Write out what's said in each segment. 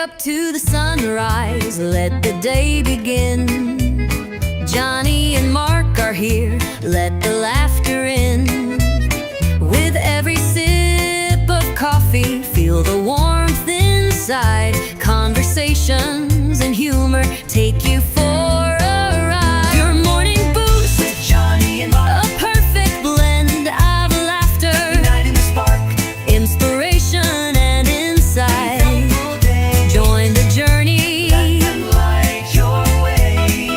up to the sunrise, let the day begin. Johnny and Mark are here, let the laughter in. With every sip of coffee, feel the warmth inside. Conversations and humor take you for a ride. Your morning boost with Johnny and Mark, a perfect blend of laughter, igniting the spark, inspiration and insight. Join the journey, let them light your way.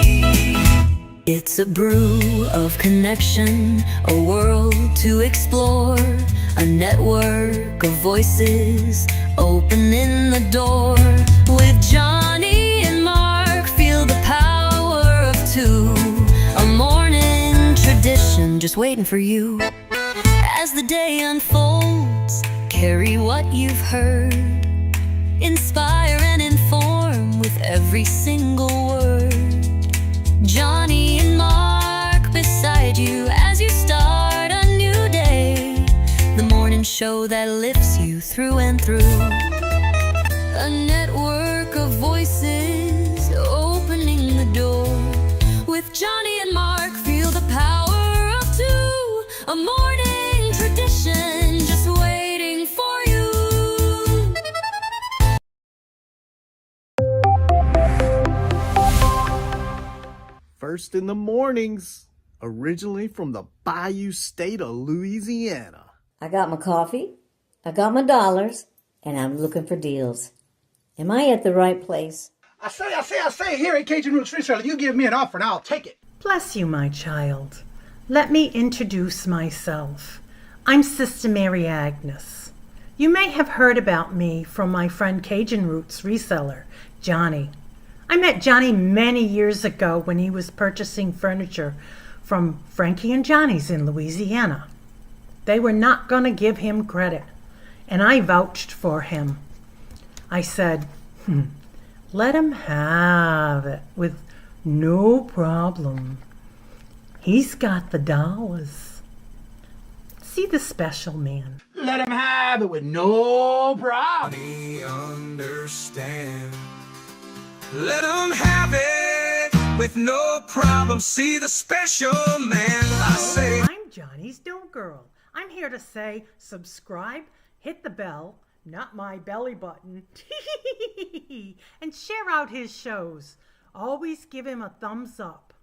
It's a brew of connection, a world to explore, a network of voices opening the door. With Johnny and Mark, feel the power of two, a morning tradition just waiting for you. As the day unfolds, carry what you've heard, inspire and inform with every single word. Johnny and Mark beside you as you start a new day, the morning show that lifts you through and through. A network of voices opening the door. With Johnny and Mark, feel the power of two, a morning tradition just waiting for you. First in the mornings, originally from the Bayou State of Louisiana. I got my coffee, I got my dollars, and I'm looking for deals. Am I at the right place? I say, here at Cajun Roots Reselling, you give me an offer and I'll take it. Bless you, my child. Let me introduce myself. I'm Sister Mary Agnes. You may have heard about me from my friend Cajun Roots reseller, Johnny. I met Johnny many years ago when he was purchasing furniture from Frankie and Johnny's in Louisiana. They were not going to give him credit, and I vouched for him. I said, let him have it with no problem. He's got the dollars. See the special man. Let him have it with no problem. Understand. Let him have it with no problem. See the special man. I say, I'm Johnny's Don't Girl. I'm here to say subscribe, hit the bell, not my belly button, and share out his shows. Always give him a thumbs up.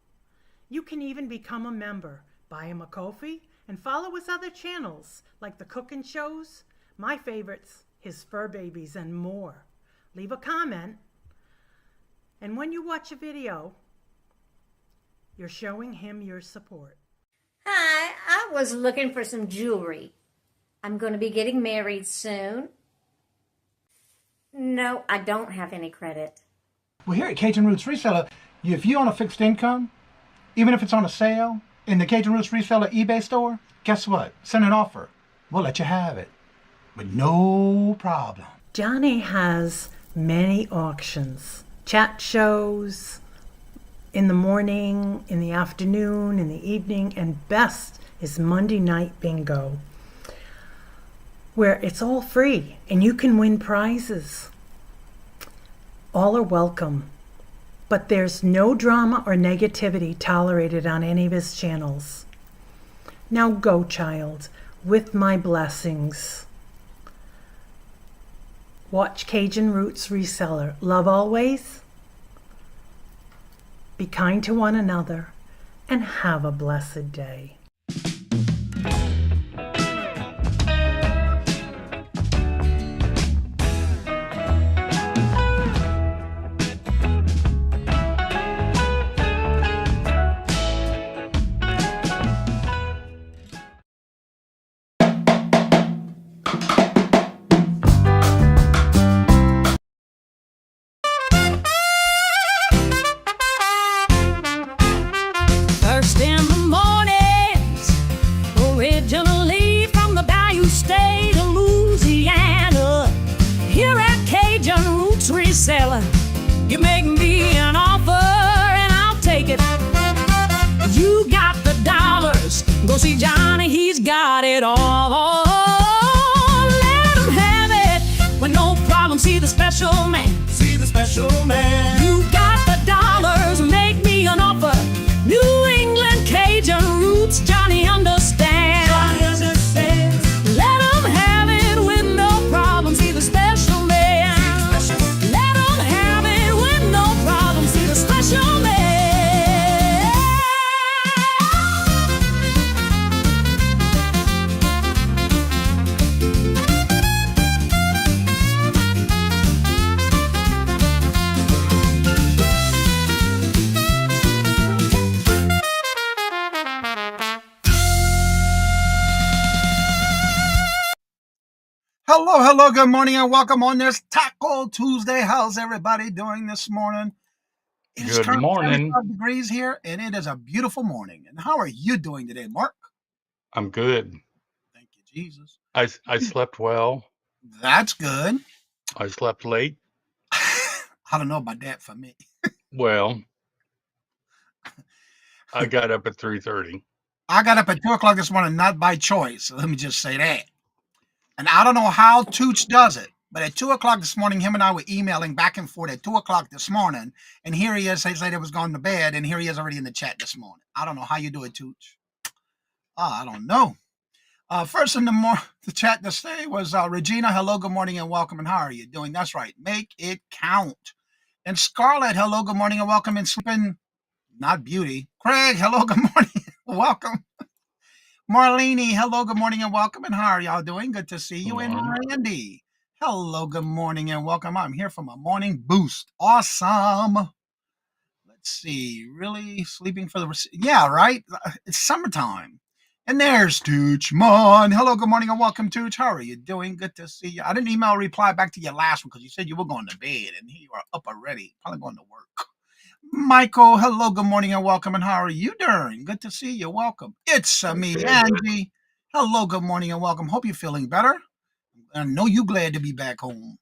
You can even become a member. Buy him a coffee and follow his other channels like the cooking shows, my favorites, his fur babies, and more. Leave a comment. And when you watch a video, you're showing him your support. Hi, I was looking for some jewelry. I'm going to be getting married soon. No, I don't have any credit. Well, here at Cajun Roots Reseller, if you own a fixed income, even if it's on a sale in the Cajun Roots Reseller eBay store, guess what? Send an offer. We'll let you have it with no problem. Johnny has many auctions, chat shows, in the morning, in the afternoon, in the evening, and best is Monday night bingo, where it's all free and you can win prizes. All are welcome, but there's no drama or negativity tolerated on any of his channels. Now go, child, with my blessings. Watch Cajun Roots Reseller. Love always. Be kind to one another and have a blessed day. First in the mornings, originally from the Bayou State of Louisiana. Here at Cajun Roots Reselling, you make me an offer and I'll take it. You got the dollars, go see Johnny, he's got it all. Let him have it with no problem, see the special man. Hello, good morning and welcome on this Taco Tuesday. How's everybody doing this morning? It is Good currently morning. 75 degrees here and it is a beautiful morning. And how are you doing today, Mark? I'm good. Thank you, Jesus. I slept well. That's good. I slept late. I don't know about that for me. Well, I got up at 3:30. I got up at 2 o'clock this morning, not by choice. Let me just say that. And I don't know how Tooch does it, but at 2 o'clock this morning, him and I were emailing back and forth at 2 o'clock this morning. And here he is. He said he was going to bed, and here he is already in the chat this morning. I don't know how you do it, Tooch. I don't know. First in the chat this day was Regina. Hello, good morning, and welcome. And how are you doing? That's right. Make it count. And Scarlett, hello, good morning, and welcome. And Sleeping, not Beauty. Craig, hello, good morning, welcome. Marlene, hello, good morning, and welcome. And how are y'all doing? Good to see you. Good And morning. Randy, hello, good morning, and welcome. I'm here for my morning boost. Awesome. Let's see. Really sleeping for the yeah, right? It's summertime. And there's Tooch Mon. Hello, good morning, and welcome, Tooch. How are you doing? Good to see you. I didn't email reply back to your last one because you said you were going to bed and here you are up already, probably going to work. Michael, hello, good morning, and welcome. And how are you doing? Good to see you. Welcome. It's me, Good. Angie. Hello, good morning, and welcome. Hope you're feeling better. I know you're glad to be back home.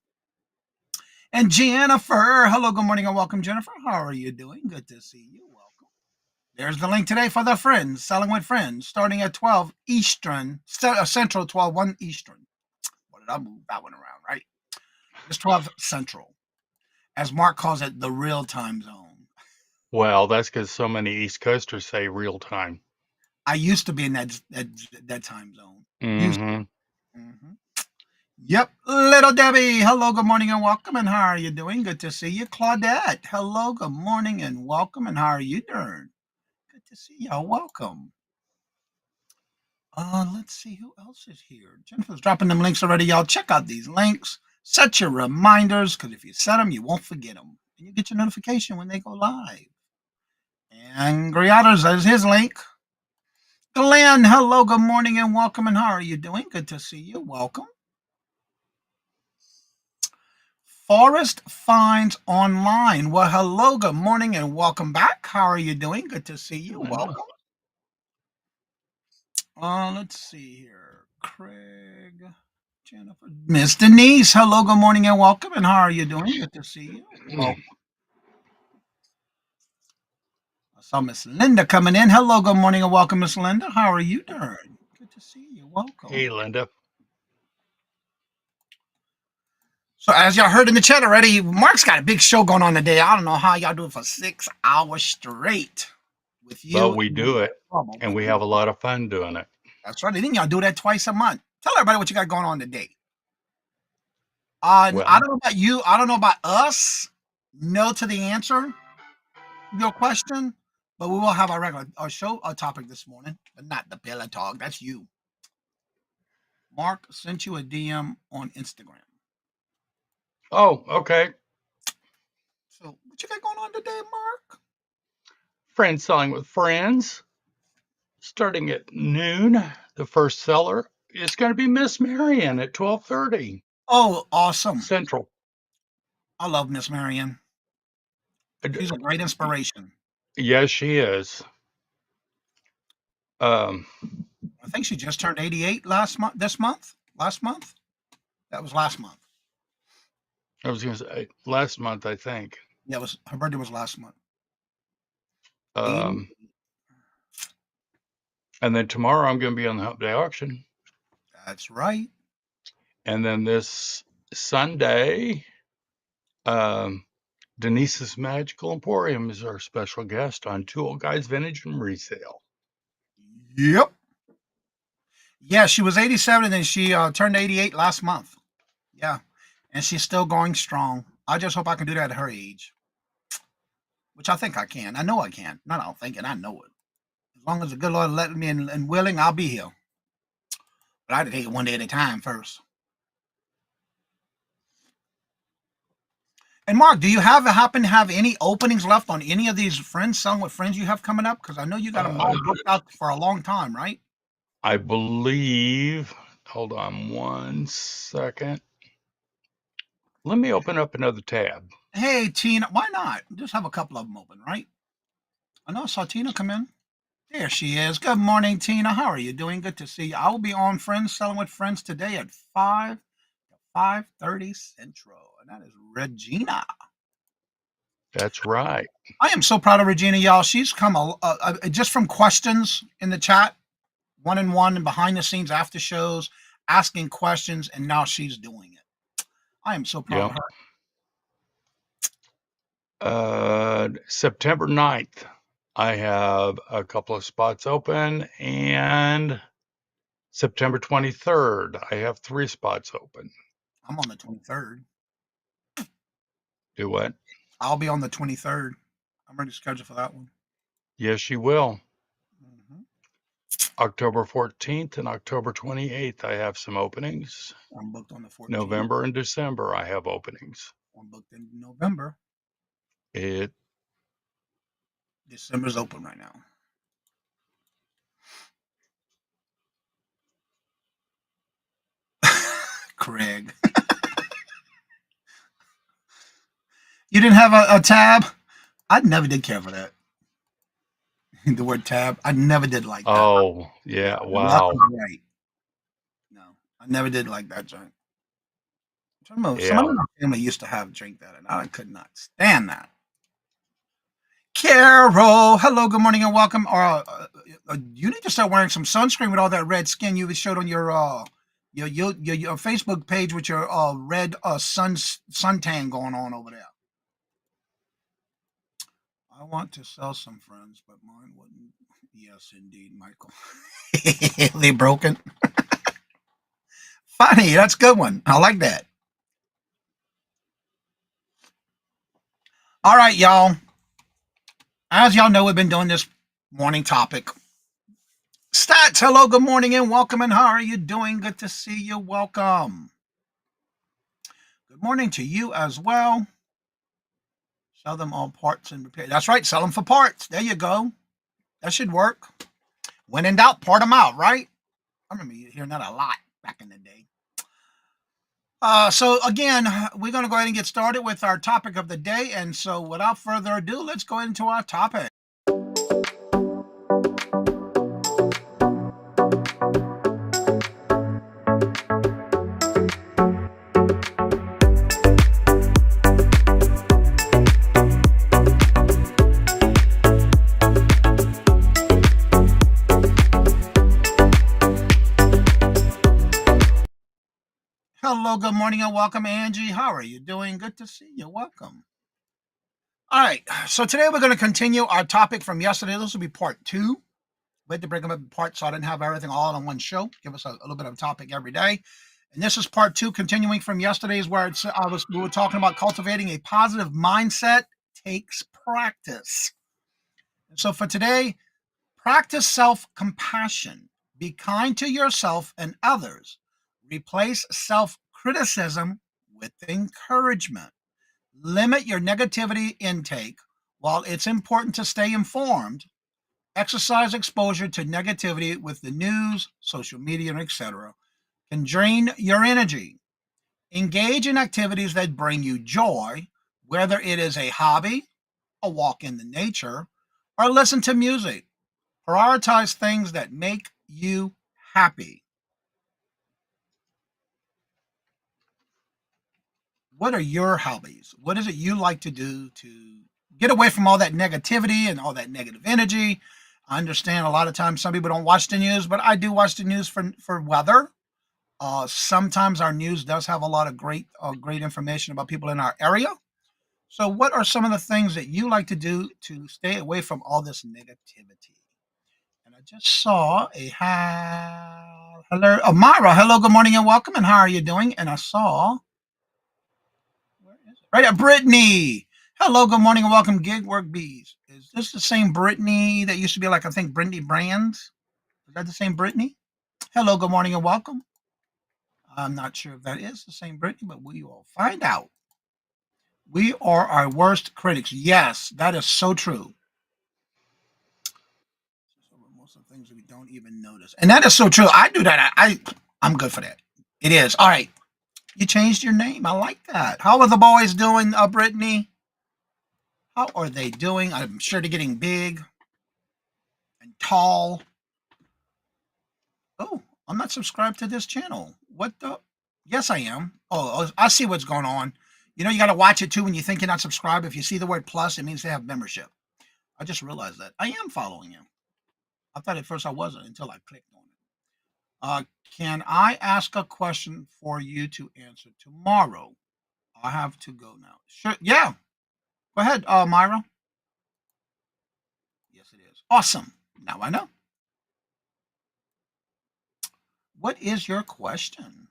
And Jennifer, hello, good morning, and welcome, Jennifer. How are you doing? Good to see you. Welcome. There's the link today for the Friends, Selling with Friends, starting at 12 Eastern, Central, 1 Eastern. What did I move that one around, right? It's 12 Central, as Mark calls it, the real time zone. Well, that's because so many East Coasters say real time. I used to be in that time zone. Mm-hmm. Mhm. Yep. Little Debbie, hello, good morning, and welcome. And how are you doing? Good to see you. Claudette, hello, good morning, and welcome. And how are you doing? Good to see y'all. Welcome. Let's see who else is here. Jennifer's dropping them links already. Y'all check out these links. Set your reminders, because if you set them, you won't forget them. And you get your notification when they go live. And Grioters is his link. Glenn, hello, good morning, and welcome. And how are you doing? Good to see you. Welcome. Forest Finds Online. Well, hello, good morning, and welcome back. How are you doing? Good to see you. Welcome. Let's see here. Craig, Jennifer, Miss Denise. Hello, good morning, and welcome. And how are you doing? Good to see you. Welcome. I saw Miss Linda coming in. Hello, good morning, and welcome, Miss Linda. How are you doing? Good to see you. Welcome. Hey, Linda. So as y'all heard in the chat already, Mark's got a big show going on today. I don't know how y'all do it for 6 hours straight with you. But we do it, and we have a lot of fun doing it. That's right. Didn't y'all do that twice a month? Tell everybody what you got going on today. I Well, don't know about you. I don't know about us. No to the answer your question, but we will have our regular show topic this morning, but not the pillow talk. That's you. Mark sent you a DM on Instagram. oh, okay. So what you got going on today, Mark? Friends Selling with Friends. Starting at noon, the first seller is going to be Miss Marion at 12:30 Oh, awesome. Central. I love Miss Marion. She's a great inspiration. Yes, she is. Um, I think she just turned 88 last month. Last month? That was last month. I was going to say last month, I think. Yeah, her birthday was last month. And then tomorrow I'm going to be on the Hump Day auction. That's right. And then this Sunday, Denise's Magical Emporium is our special guest on Two Old Guys Vintage and Resale. Yep. Yeah, she was 87 and then she turned 88 last month. Yeah. And she's still going strong. I just hope I can do that at her age, which I think I can. I know I can. Not I don't think it. I know it. As long as the good Lord let me and willing, I'll be here. But I have to take it one day at a time first. And Mark, do you happen to have any openings left on any of these Friends Selling with Friends you have coming up? Because I know you got them all booked out for a long time, right? I believe, Hold on 1 second. Let me open up another tab. Hey, Tina, why not? Just have a couple of them open, right? I know I saw Tina come in. There she is. Good morning, Tina. How are you doing? Good to see you. I will be on Friends Selling with Friends today at 5 to 5:30 Central, and that is Regina. That's right. I am so proud of Regina, y'all. She's come just from questions in the chat, one and one, and behind the scenes after shows, asking questions, and now she's doing it. I am so proud of Yep. her. September 9th, I have a couple of spots open, and September 23rd, I have 3 spots open. I'm on the 23rd. Do what? I'll be on the 23rd. I'm ready to schedule for that one. Yes, you will. Mm-hmm. October 14th and October 28th, I have some openings. I'm booked on the 14th. November and December, I have openings. I'm booked in November. December's open right now. Craig. You didn't have a tab? I never did care for that. The word tab, I never did like that. Oh, yeah. Wow. Right. No, I never did like that drink. Yeah. Somebody in my family used to have drink that, and I could not stand that. Carol, hello, good morning, and welcome. You need to start wearing some sunscreen with all that red skin you showed on your Facebook page with your red suntan going on over there. I want to sell some friends, but mine wouldn't. Yes, indeed, Michael. They broken. Funny, that's a good one. I like that. All right, y'all. As y'all know, we've been doing this morning topic. Stats, hello, good morning, and welcome. And how are you doing? Good to see you. Welcome. Good morning to you as well. Sell them all parts and repair. That's right, sell them for parts. There you go. That should work. When in doubt, part them out, right? I remember hearing that a lot back in the day. So again, we're going to go ahead and get started with our topic of the day. And so without further ado, let's go into our topic. Hello, good morning, and welcome, Angie. How are you doing? Good to see you. Welcome. All right, so today we're going to continue our topic from yesterday. This will be part 2. We had to break them up in parts so I didn't have everything all on one show. Give us a little bit of a topic every day. And this is part 2, continuing from yesterday's, where we were talking about cultivating a positive mindset takes practice. And so for today, practice self-compassion. Be kind to yourself and others. Replace self-criticism with encouragement. Limit your negativity intake. While it's important to stay informed, exercise exposure to negativity with the news, social media, etc. can drain your energy. Engage in activities that bring you joy, whether it is a hobby, a walk in the nature, or listen to music. Prioritize things that make you happy. What are your hobbies? What is it you like to do to get away from all that negativity and all that negative energy? I understand a lot of times some people don't watch the news, but I do watch the news for weather. Sometimes our news does have a lot of great information about people in our area. So what are some of the things that you like to do to stay away from all this negativity? And I just saw hello, Myra. Hello, good morning, and welcome. And how are you doing? And I saw, where is it? Right, Brittany. Hello, good morning, and welcome, Gig Work Bees. Is this the same Brittany that used to be like, I think, Brittany Brands? Is that the same Brittany? Hello, good morning, and welcome. I'm not sure if that is the same Brittany, but we will find out. We are our worst critics. Yes, that is so true. Most of the things we don't even notice. And that is so true. I do that. I'm good for that. It is. All right. You changed your name. I like that. How are the boys doing, Brittany? How are they doing? I'm sure they're getting big and tall. Oh, I'm not subscribed to this channel. What the? Yes, I am. Oh, I see what's going on. You know, you got to watch it too when you think you're not subscribed. If you see the word plus, it means they have membership. I just realized that. I am following you. I thought at first I wasn't until I clicked on it. Can I ask a question for you to answer tomorrow? I have to go now. Sure. Yeah. Go ahead, Myra. Yes, it is. Awesome. Now I know. What is your question?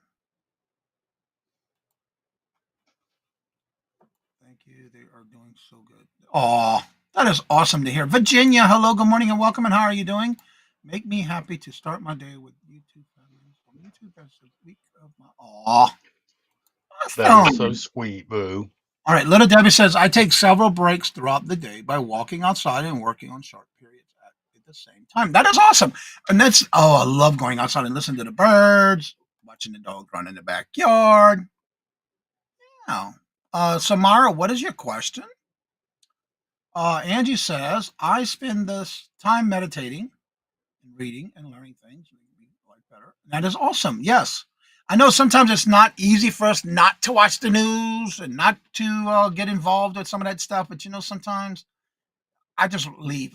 Thank you. They are doing so good. Oh, that is awesome to hear. Virginia, hello, good morning, and welcome. And how are you doing? Make me happy to start my day with YouTube. From YouTube, that's a week of my. Oh, That is so awesome. sweet, Boo. All right, little Debbie says I take several breaks throughout the day by walking outside and working on short periods at the same time. That is awesome, and that's I love going outside and listening to the birds, watching the dog run in the backyard. Now, Samara, what is your question? Angie says, I spend this time meditating and reading and learning things to make me life better. That is awesome. Yes. I know sometimes it's not easy for us not to watch the news and not to get involved with some of that stuff, but sometimes I just leave.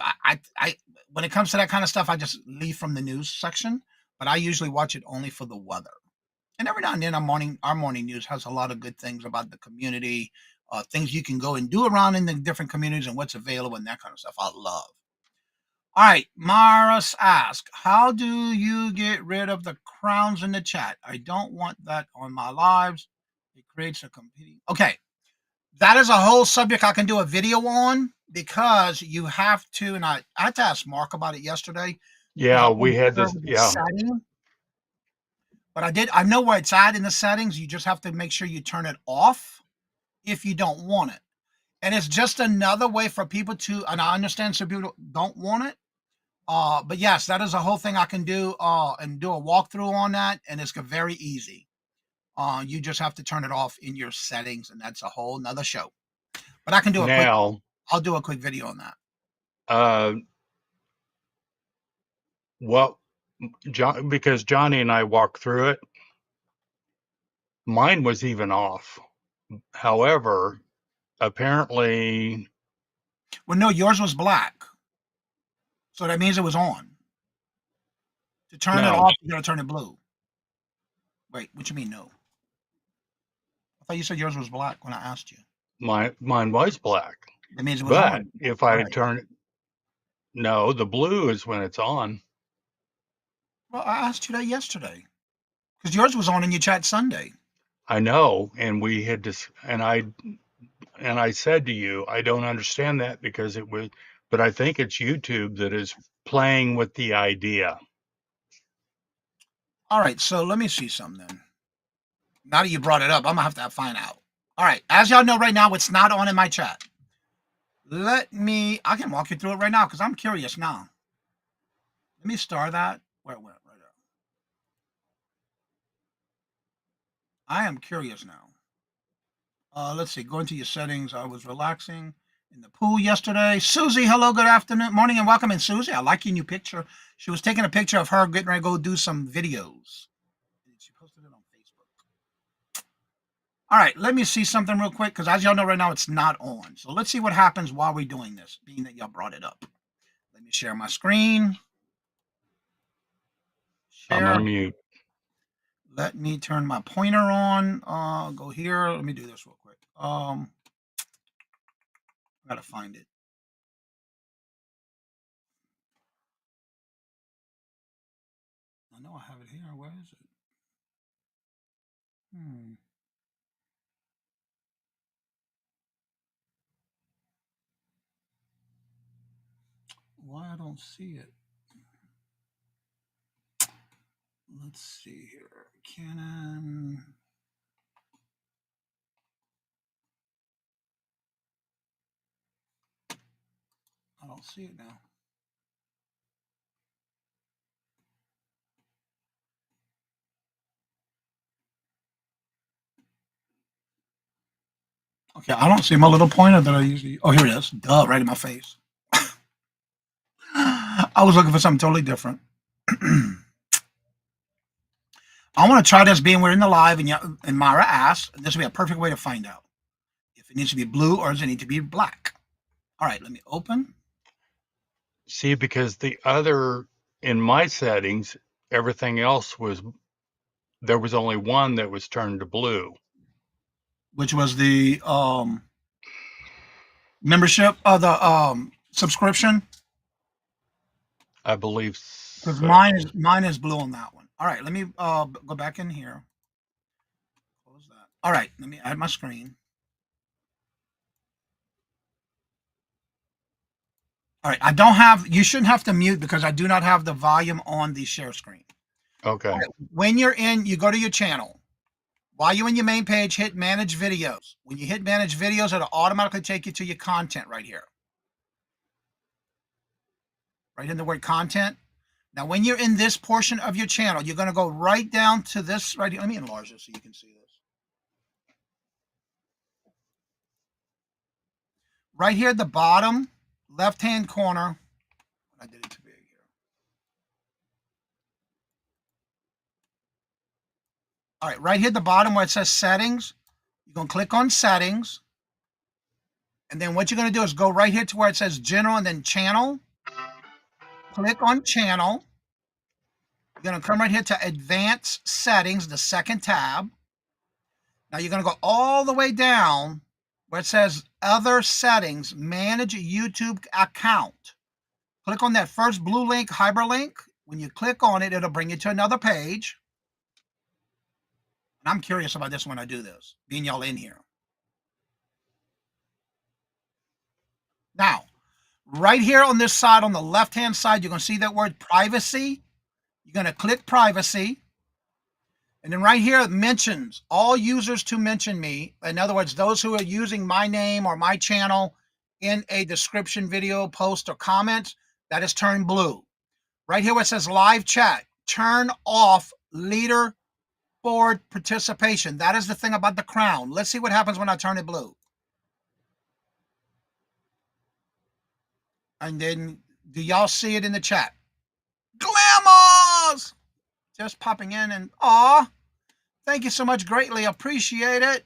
When it comes to that kind of stuff, I just leave from the news section, but I usually watch it only for the weather. And every now and then, our morning news has a lot of good things about the community, things you can go and do around in the different communities and what's available and that kind of stuff. I love. All right, Maris asked, how do you get rid of the crowns in the chat? I don't want that on my lives. It creates a competing. Okay, that is a whole subject I can do a video on because you have to, and I had to ask Mark about it yesterday. Yeah, we had There this. was a Yeah, setting, but I know where it's at in the settings. You just have to make sure you turn it off if you don't want it. And it's just another way for people to, and I understand some people don't want it. But yes, that is a whole thing I can do and do a walkthrough on that. And it's very easy. You just have to turn it off in your settings, and that's a whole nother show. But I can do now, I'll do a quick video on that. uh, well, because Johnny and I walked through it, mine was even off. However, apparently, Well, no, yours was black. So that means it was on. To turn it no, off, you got to turn it blue. Wait, what you mean no? I thought you said yours was black when I asked you. mine was black. That means it was But on. if I Right. turn, no, the blue is when it's on. Well, I asked you that yesterday because yours was on in your chat Sunday. I know, and we had this, and I said to you, I don't understand that because it was, but I think it's YouTube that is playing with the idea. All right, so let me see something then. Now that you brought it up, I'm gonna have to find out. All right, as y'all know right now, it's not on in my chat. I can walk you through it right now because I'm curious now. Let me star that. Where it went right there. I am curious now. Let's see. Go into your settings. I was relaxing in the pool yesterday. Susie, hello, good afternoon, morning, and welcome. And Susie, I like your new picture. She was taking a picture of her getting ready to go do some videos. She posted it on Facebook. All right, let me see something real quick because as y'all know right now, it's not on. So let's see what happens while we're doing this, being that y'all brought it up. Let me share my screen. I'm Share. on mute. Let me turn my pointer on. Go here. Let me do this real quick. I gotta find it. I know I have it here. Where is it? Hmm. Why I don't see it? Let's see here. Canon. I don't see it now. Okay, I don't see my little pointer that I usually. Oh, here it is. Duh, right in my face. I was looking for something totally different. I want to try this being we're in the live and Myra asked. This would be a perfect way to find out if it needs to be blue or does it need to be black. All right, let me open. See, because the other in my settings, everything else was there was only one that was turned to blue. Which was the membership of the subscription. I believe Because so. mine is blue on that one. All right, let me go back in here. Close that. All right, let me add my screen. All right, I don't have. You shouldn't have to mute because I do not have the volume on the share screen. All Okay. right, when you're in, you go to your channel. While you're in your main page, hit Manage Videos. When you hit Manage Videos, it'll automatically take you to your content right here. Right in the word content. Now, when you're in this portion of your channel, you're going to go right down to this right here. Let me enlarge this so you can see this. Right here at the bottom, left-hand corner. I did it too big here. All right, right here at the bottom where it says Settings, you're going to click on Settings. And then what you're going to do is go right here to where it says General and then Channel. Click on Channel. You're going to come right here to Advanced Settings, the second tab. Now you're going to go all the way down where it says Other Settings, Manage YouTube Account. Click on that first blue link, hyperlink. When you click on it, it'll bring you to another page. And I'm curious about this when I do this, being y'all in here. Now, right here on this side, on the left-hand side, you're going to see that word privacy. You're going to click privacy. And then right here, it mentions all users to mention me. In other words, those who are using my name or my channel in a description, video, post, or comment, that is turned blue. Right here where it says live chat, turn off leaderboard participation. That is the thing about the crown. Let's see what happens when I turn it blue. And then, do y'all see it in the chat? Glamours! Just popping in and, aw, thank you so much. Greatly appreciate it.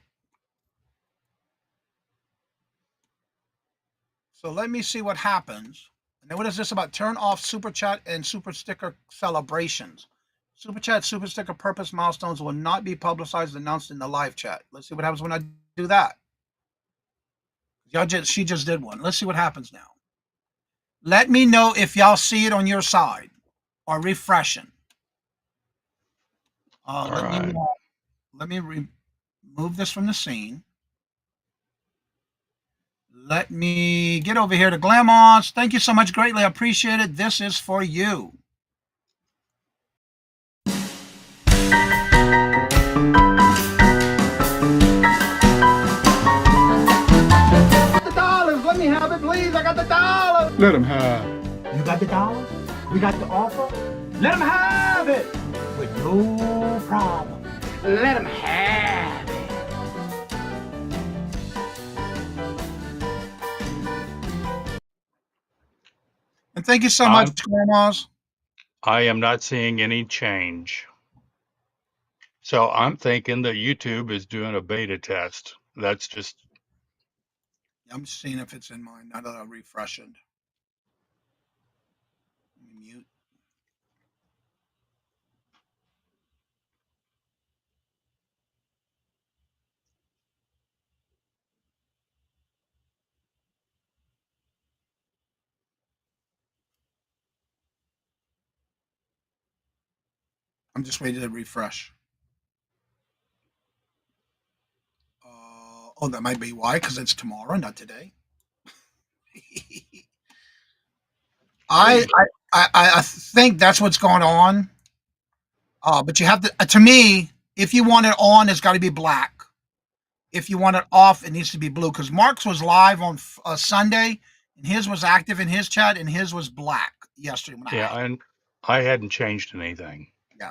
So let me see what happens. And then what is this about? Turn off super chat and super sticker celebrations. Super chat, super sticker purpose milestones will not be publicized, announced in the live chat. Let's see what happens when I do that. She just did one. Let's see what happens now. Let me know if y'all see it on your side or refreshing. Let me remove this from the scene. Let me get over here to Glamos. Thank you so much. Greatly appreciate it. This is for you. The dollars. Let me have it, please. I got the dollars. Let him have. You got the dollar? We got the offer? Let him have it with no problem. Let him have it. And thank you so much, Glamos. I am not seeing any change. So I'm thinking that YouTube is doing a beta test. That's just I'm seeing if it's in mine. Now that I refresh it. Let me mute. I'm just waiting to refresh. Oh, that might be why, because it's tomorrow, not today. I think that's what's going on. But you have to me, if you want it on, it's got to be black. If you want it off, it needs to be blue. Because Mark's was live on Sunday, and his was active in his chat, and his was black yesterday. and I hadn't changed anything. Yeah.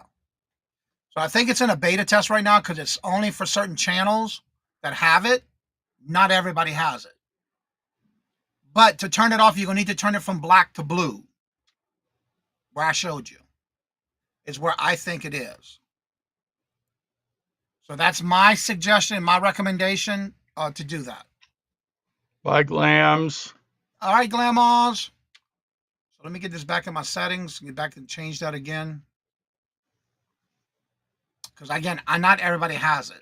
So I think it's in a beta test right now because it's only for certain channels that have it. Not everybody has it. But to turn it off, you're going to need to turn it from black to blue, where I showed you. Is where I think it is. So that's my suggestion, my recommendation to do that. Bye, Glams. All right, Glamoz. So let me get this back in my settings. Get back and change that again. Because again, not everybody has it.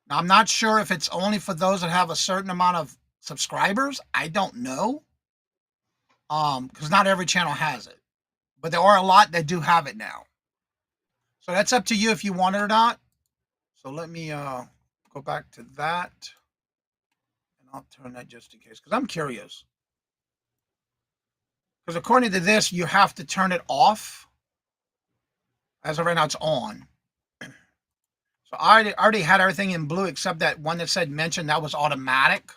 Now, I'm not sure if it's only for those that have a certain amount of subscribers. I don't know. Because not every channel has it. But there are a lot that do have it now. So that's up to you if you want it or not. So let me go back to that. And I'll turn that just in case. Because I'm curious. Because according to this, you have to turn it off. As of right now, it's on. So I already had everything in blue except that one that said mention. That was automatic.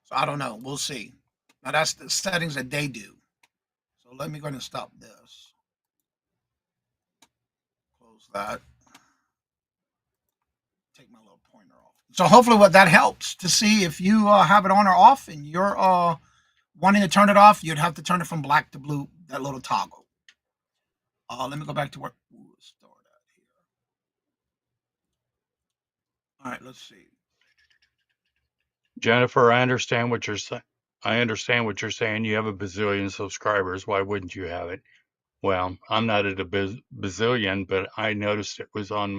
So I don't know. We'll see. Now that's the settings that they do. So let me go ahead and stop this. Close that. Take my little pointer off. So hopefully what that helps to see if you have it on or off and you're wanting to turn it off, you'd have to turn it from black to blue, that little toggle. Let me go back to where start at here. All right, let's see. Jennifer, I understand what you're saying. I understand what you're saying. You have a bazillion subscribers. Why wouldn't you have it? Well, I'm not at a bazillion, but I noticed it was on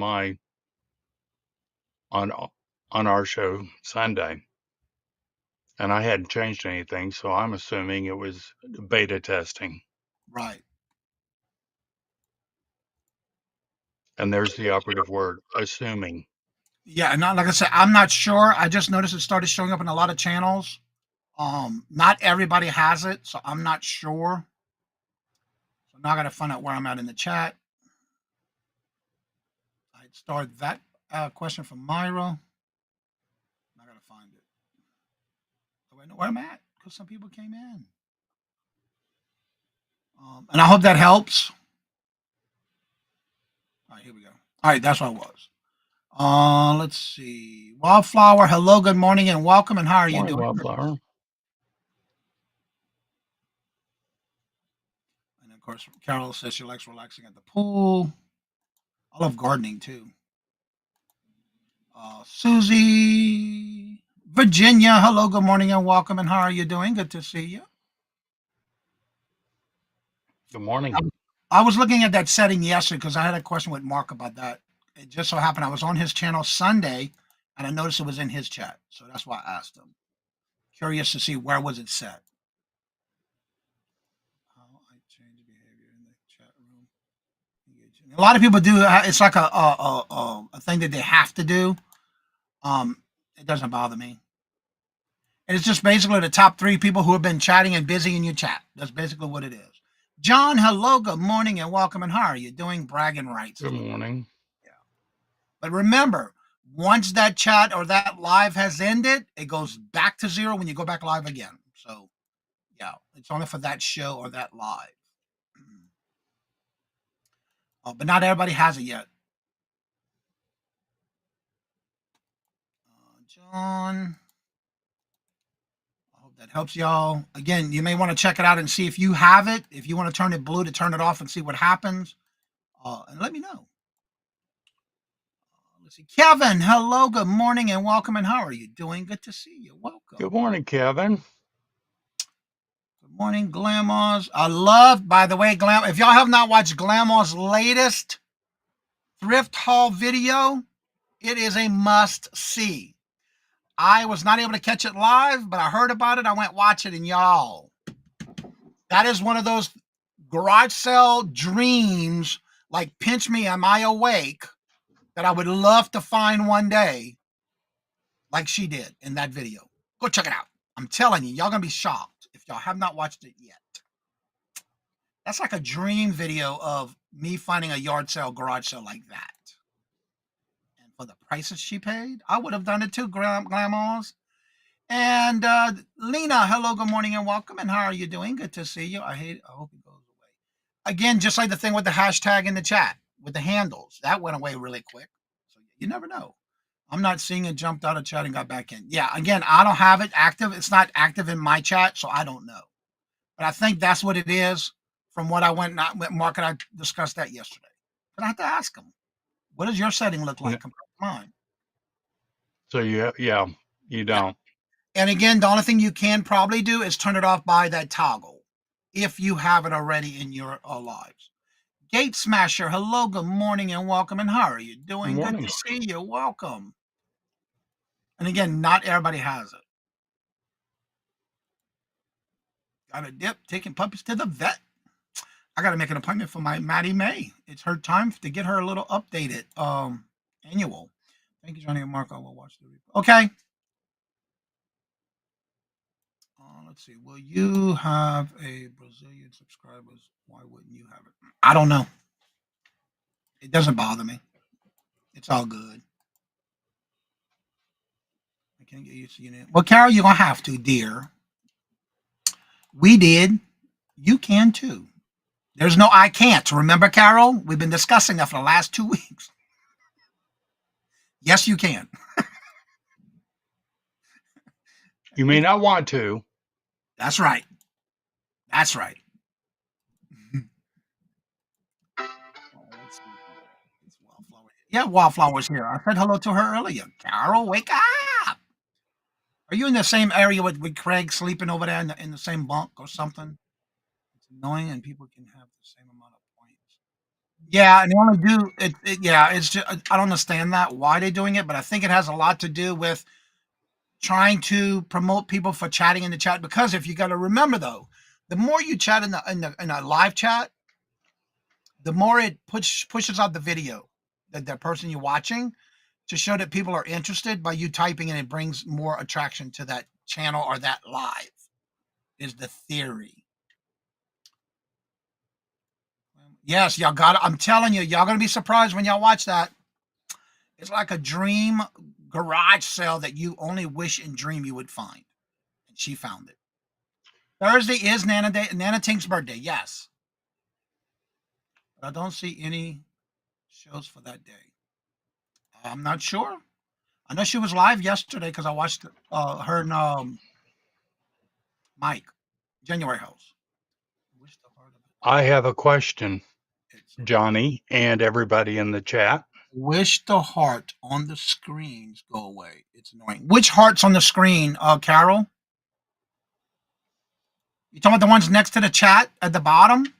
on our show Sunday, and I hadn't changed anything, so I'm assuming it was beta testing. Right. And there's the operative word, assuming. Yeah, and like I said, I'm not sure. I just noticed it started showing up in a lot of channels. Not everybody has it, so I'm not sure. So now I got to find out where I'm at in the chat. I started that question from Myra. I got to find it. Do I know where I'm at? Because some people came in. And I hope that helps. All right, here we go. All right, that's what it was. Let's see. Wildflower, hello, good morning, and welcome. And how are you Morning, doing? Wildflower. And of course, Carol says she likes relaxing at the pool. I love gardening too. Susie, Virginia, hello, good morning, and welcome. And how are you doing? Good to see you. Good morning. I was looking at that setting yesterday because I had a question with Mark about that. It just so happened I was on his channel Sunday, and I noticed it was in his chat, so that's why I asked him. Curious to see where was it set. How I change behavior in the chat room. A lot of people do. It's like a thing that they have to do. It doesn't bother me. And it's just basically the top 3 people who have been chatting and busy in your chat. That's basically what it is. John, hello, good morning, and welcome. And how are you doing? Bragging rights. Good morning. Yeah. But remember, once that chat or that live has ended, it goes back to 0 when you go back live again. So, yeah, it's only for that show or that live. But not everybody has it yet. John, I hope that helps y'all. Again, you may want to check it out and see if you have it. If you want to turn it blue, to turn it off and see what happens. And let me know. Let's see. Kevin, hello, good morning, and welcome. And how are you doing? Good to see you. Welcome. Good morning, Kevin. Good morning, Glamoz. I love, by the way, if y'all have not watched Glamoz's latest thrift haul video, it is a must see. I was not able to catch it live, but I heard about it. I went watch it, and y'all, that is one of those garage sale dreams, like pinch me, am I awake, that I would love to find one day, like she did in that video. Go check it out. I'm telling you, y'all gonna be shocked if y'all have not watched it yet. That's like a dream video of me finding a yard sale, garage sale like that. And for the prices she paid, I would have done it too, Glamoz. And Lena, hello, good morning, and welcome. And how are you doing? Good to see you. I hope it goes away. Again, just like the thing with the hashtag in the chat, with the handles. That went away really quick. So you never know. I'm not seeing it jumped out of chat and got back in. Yeah, again, I don't have it active. It's not active in my chat, so I don't know. But I think that's what it is from what I went, Mark and I discussed that yesterday. But I have to ask him, what does your setting look like compared to mine? So you Yeah. don't. And again, the only thing you can probably do is turn it off by that toggle if you have it already in your lives. Gate Smasher, hello, good morning, and welcome. And how are you doing? Good Morning. to see you. Welcome. And again, not everybody has it. Got a dip, taking puppies to the vet. I got to make an appointment for my Maddie May. It's her time to get her a little updated annual. Thank you, Johnny and Mark. I will watch the replay. Okay. Let's see. Will you have a Brazilian subscribers? Why wouldn't you have it? I don't know. It doesn't bother me. It's all good. I can't get used to it. Well, Carol, you're gonna have to, dear. We did. You can too. There's no I can't. Remember, Carol? We've been discussing that for the last 2 weeks. Yes, you can. You may not want to. That's right. That's right. Let's see here. It's Wildflower. Yeah, Wildflower's here. I said hello to her earlier. Carol, wake up. Are you in the same area with Craig sleeping over there in the same bunk or something? It's annoying, and people can have the same amount of points. Yeah, and they only do it. Yeah, it's just I don't understand that why they're doing it, but I think it has a lot to do with trying to promote people for chatting in the chat. Because if you got to remember though, the more you chat in a live chat, the more it pushes out the video that the person you're watching to show that people are interested by you typing, and it brings more attraction to that channel or that live. Is the theory. Yes, y'all got it. I'm telling you, y'all gonna be surprised when y'all watch that. It's like a dream garage sale that you only wish and dream you would find. And she found it. Thursday is Nana Day, Nana Tink's birthday, yes. But I don't see any shows for that day. I'm not sure. I know she was live yesterday because I watched her and Mike, January House. Wish the heart of I have a question, it. Johnny, and everybody in the chat. Wish the heart on the screens go away. It's annoying. Which heart's on the screen, Carol? You talking about the ones next to the chat at the bottom? Go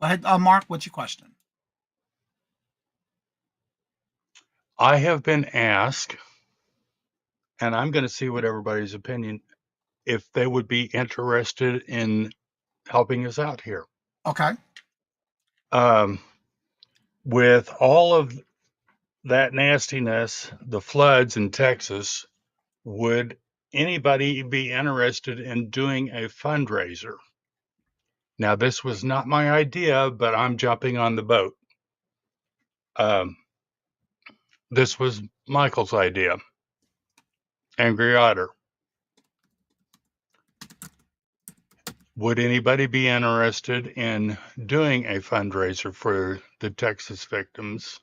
ahead, Mark. What's your question? I have been asked, and I'm going to see what everybody's opinion, if they would be interested in helping us out here. Okay. With all of that nastiness, the floods in Texas, would anybody be interested in doing a fundraiser? Now, this was not my idea, but I'm jumping on the boat. This was Michael's idea. Angry Otter. Would anybody be interested in doing a fundraiser for the Texas victims?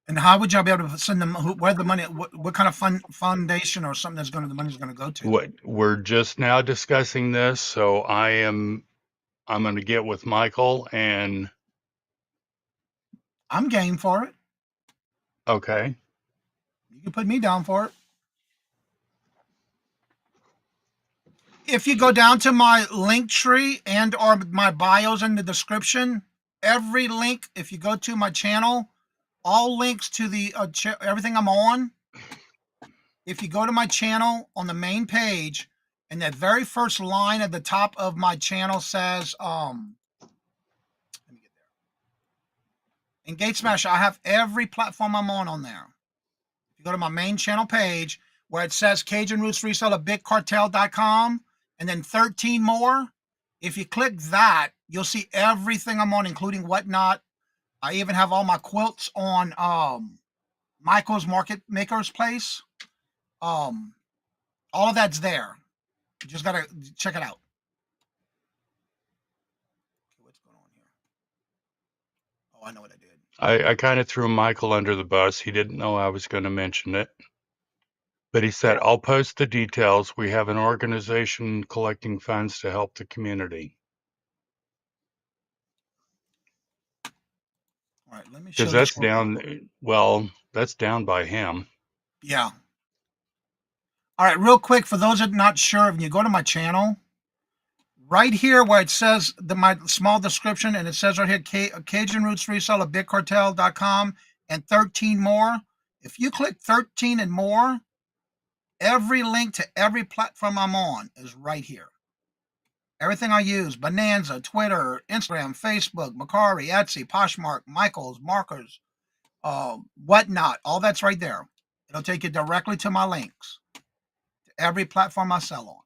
And how would y'all be able to send them? Where the money? What kind of foundation or something that's the money's going to go to? What we're just now discussing this, so I'm going to get with Michael and I'm game for it. okay. You can put me down for it. If you go down to my link tree and or my bios in the description, every link, if you go to my channel, all links to the everything I'm on. If you go to my channel on the main page, and that very first line at the top of my channel says, let me get there. Engage Smash, I have every platform I'm on there. If you go to my main channel page where it says Cajun Roots Reseller, BigCartel.com, and then 13 more. If you click that, you'll see everything I'm on, including Whatnot. I even have all my quilts on Michael's Market Maker's Place. All of that's there. You just gotta check it out. Okay, what's going on here? Oh, I know what I did. I kind of threw Michael under the bus. He didn't know I was going to mention it. But he said, I'll post the details. We have an organization collecting funds to help the community. All right, let me Because show you. that's down, well, that's down by him. Yeah. All right, real quick, for those that are not sure, if you go to my channel, right here where it says my small description, and it says right here, Cajun Roots Reseller, BigCartel.com, and 13 more. If you click 13 and more, every link to every platform I'm on is right here. Everything I use, Bonanza, Twitter, Instagram, Facebook, Macari, Etsy, Poshmark, Michaels, Markers, whatnot, all that's right there. It'll take you directly to my links to every platform I sell on,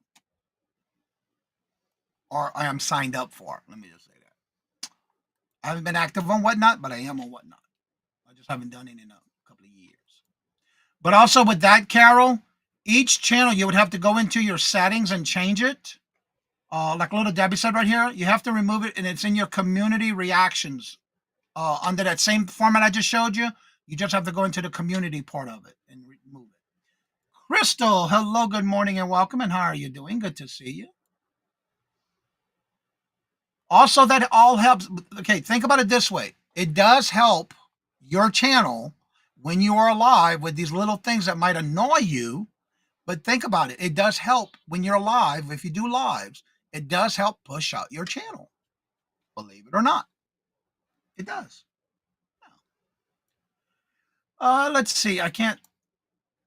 or I am signed up for. Let me just say that. I haven't been active on Whatnot, but I am on Whatnot. I just haven't done it in a couple of years. But also with that, Carol, each channel you would have to go into your settings and change it. Like little Debbie said right here, you have to remove it, and it's in your community reactions. Under that same format I just showed you, you just have to go into the community part of it and remove it. Crystal, hello, good morning, and welcome. And how are you doing? Good to see you. Also, that all helps. Okay, think about it this way. It does help your channel when you are live with these little things that might annoy you. But think about it. It does help when you're live. If you do lives, it does help push out your channel. Believe it or not, it does. Let's see. I can't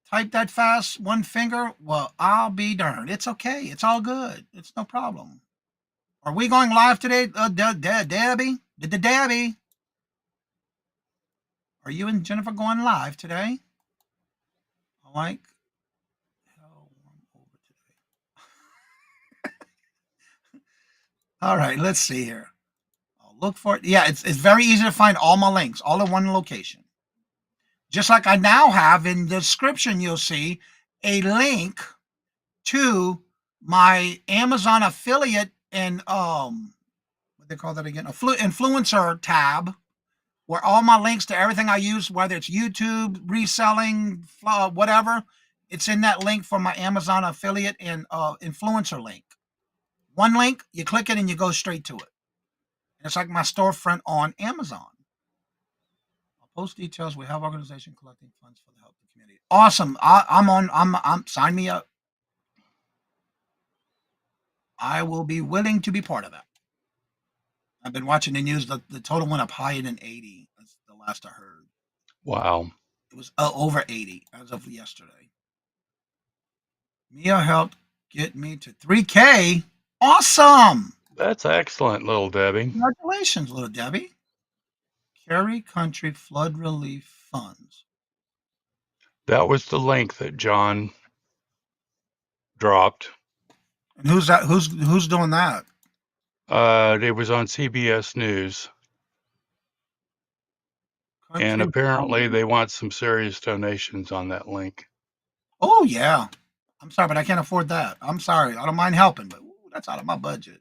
type that fast. One finger. Well, I'll be darned. It's okay. It's all good. It's no problem. Are we going live today, Debbie? Debbie? Are you and Jennifer going live today? Like, hell, I'm over today. All right, let's see here. I'll look for it. Yeah, it's very easy to find all my links, all in one location. Just like I now have in the description, you'll see a link to my Amazon affiliate and what they call that again, influencer tab, where all my links to everything I use, whether it's YouTube, reselling, whatever, it's in that link for my Amazon affiliate and influencer link. One link, you click it and you go straight to it. And it's like my storefront on Amazon. I'll post details. We have organization collecting funds for the help of the community. Awesome. I'm sign me up. I will be willing to be part of that. I've been watching the news. The total went up higher than 80. That's the last I heard. Wow. It was over 80 as of yesterday. Mia helped get me to 3K. Awesome. That's excellent, little Debbie. Congratulations, little Debbie. Kerry Country Flood Relief Funds. That was the link that John dropped. And who's that? Who's doing that? It was on CBS News. Country And apparently they want some serious donations on that link. Oh, yeah. I'm sorry, but I can't afford that. I'm sorry. I don't mind helping, but that's out of my budget.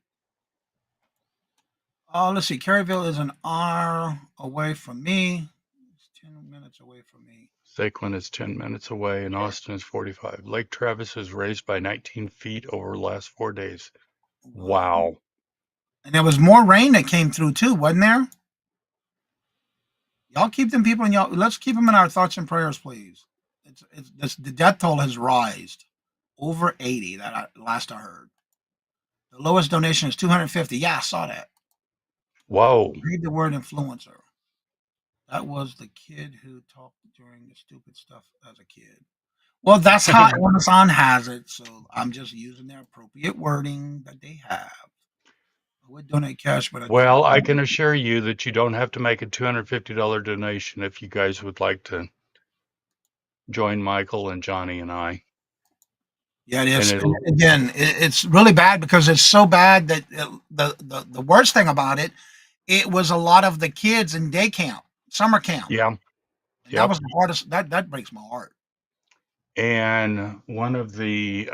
Let's see. Caryville is an hour away from me. It's 10 minutes away from me. Saquon is 10 minutes away, and Austin is 45. Lake Travis is raised by 19 feet over the last 4 days. Wow. And there was more rain that came through, too, wasn't there? Y'all keep them people in y'all. Let's keep them in our thoughts and prayers, please. The death toll has risen over 80. Last I heard. The lowest donation is 250. Yeah, I saw that. Whoa. Read the word influencer. That was the kid who talked during the stupid stuff as a kid. Well, that's how Amazon has it. So I'm just using their appropriate wording that they have. I would donate cash, but well, I can assure you that you don't have to make a $250 donation if you guys would like to join Michael and Johnny and I. Yeah, it is. Again, it's really bad because it's so bad that the worst thing about it, it was a lot of the kids in day camp, summer camp. Yeah. Yep. That was the hardest. That breaks my heart. And one of the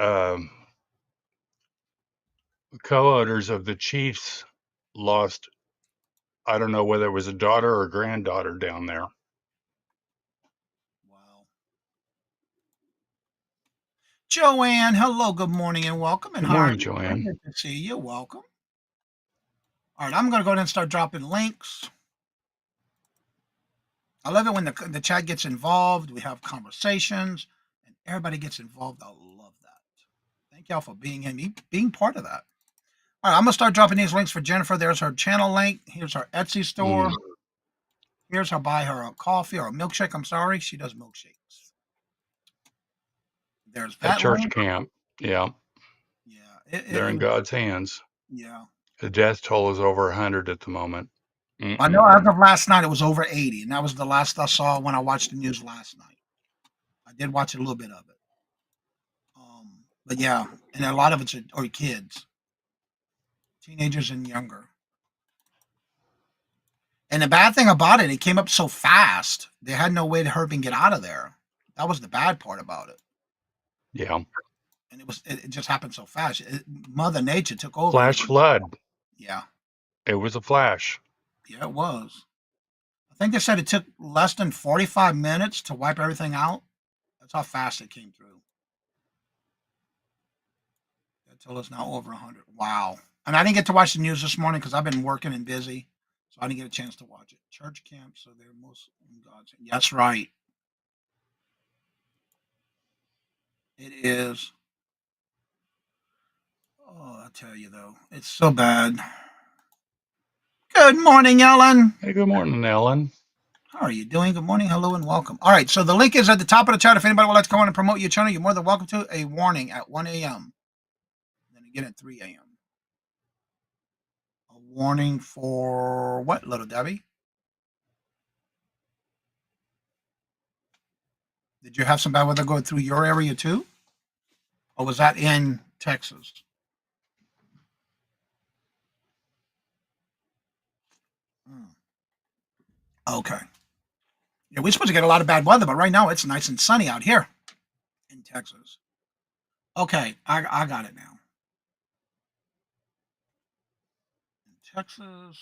co-owners of the Chiefs lost I don't know whether it was a daughter or granddaughter down there. Wow. Joanne, hello, good morning and welcome. And Good how are morning, you doing? Joanne. Good to see you. Welcome. All right, I'm going to go ahead and start dropping links. I love it when the chat gets involved. We have conversations and everybody gets involved. I love that. Thank y'all for being part of that. All right, I'm going to start dropping these links for Jennifer. There's her channel link. Here's her Etsy store. Mm, Here's how buy her a coffee or a milkshake. I'm sorry, she does milkshakes. There's at that church link. camp. Yeah, Yeah, they're in God's hands. yeah. The death toll is over 100 at the moment. I know Mm-mm. as of last night it was over 80, and that was the last I saw when I watched the news last night. I did watch a little bit of it. But yeah, and a lot of it's are kids, teenagers and younger. And the bad thing about it, it came up so fast. They had no way to hurry and get out of there. That was the bad part about it. Yeah. And it just happened so fast. Mother Nature took over. Flash flood. Yeah, It was a flash. yeah, it was. I think they said it took less than 45 minutes to wipe everything out. That's how fast it came through. Until it's now over 100. Wow. And I didn't get to watch the news this morning because I've been working and busy. So I didn't get a chance to watch it. Church camp, so they're most in God's hand. That's right. It is. Oh, I tell you though, it's so bad. Good morning, Ellen. Hey, good morning, Ellen. How are you doing? Good morning, hello, and welcome. All right, so the link is at the top of the chat. If anybody would like to come on and promote your channel, you're more than welcome to. A warning at 1 a.m. Then again at 3 a.m. A warning for what, little Debbie? Did you have some bad weather going through your area too? Or was that in Texas? Hmm. Okay. Yeah, we're supposed to get a lot of bad weather, but right now it's nice and sunny out here in Texas. Okay, I got it now. In Texas,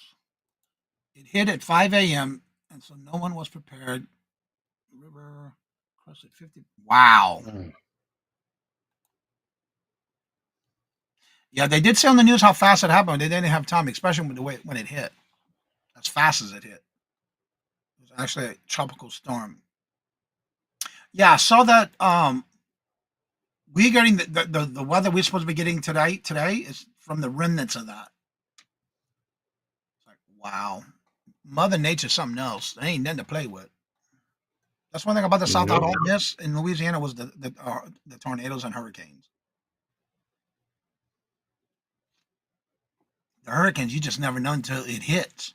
it hit at 5 a.m., and so no one was prepared. River crossed at 50. Wow. Mm. Yeah, they did say on the news how fast it happened. They didn't have time, especially with the way when it hit. As fast as it hit. It was actually a tropical storm. Yeah, I saw that we're getting the weather we're supposed to be getting today is from the remnants of that. It's like, wow. Mother Nature's something else. They ain't nothing to play with. That's one thing about the South I Nope. don't miss in Louisiana was the tornadoes and hurricanes. The hurricanes, you just never know until it hits.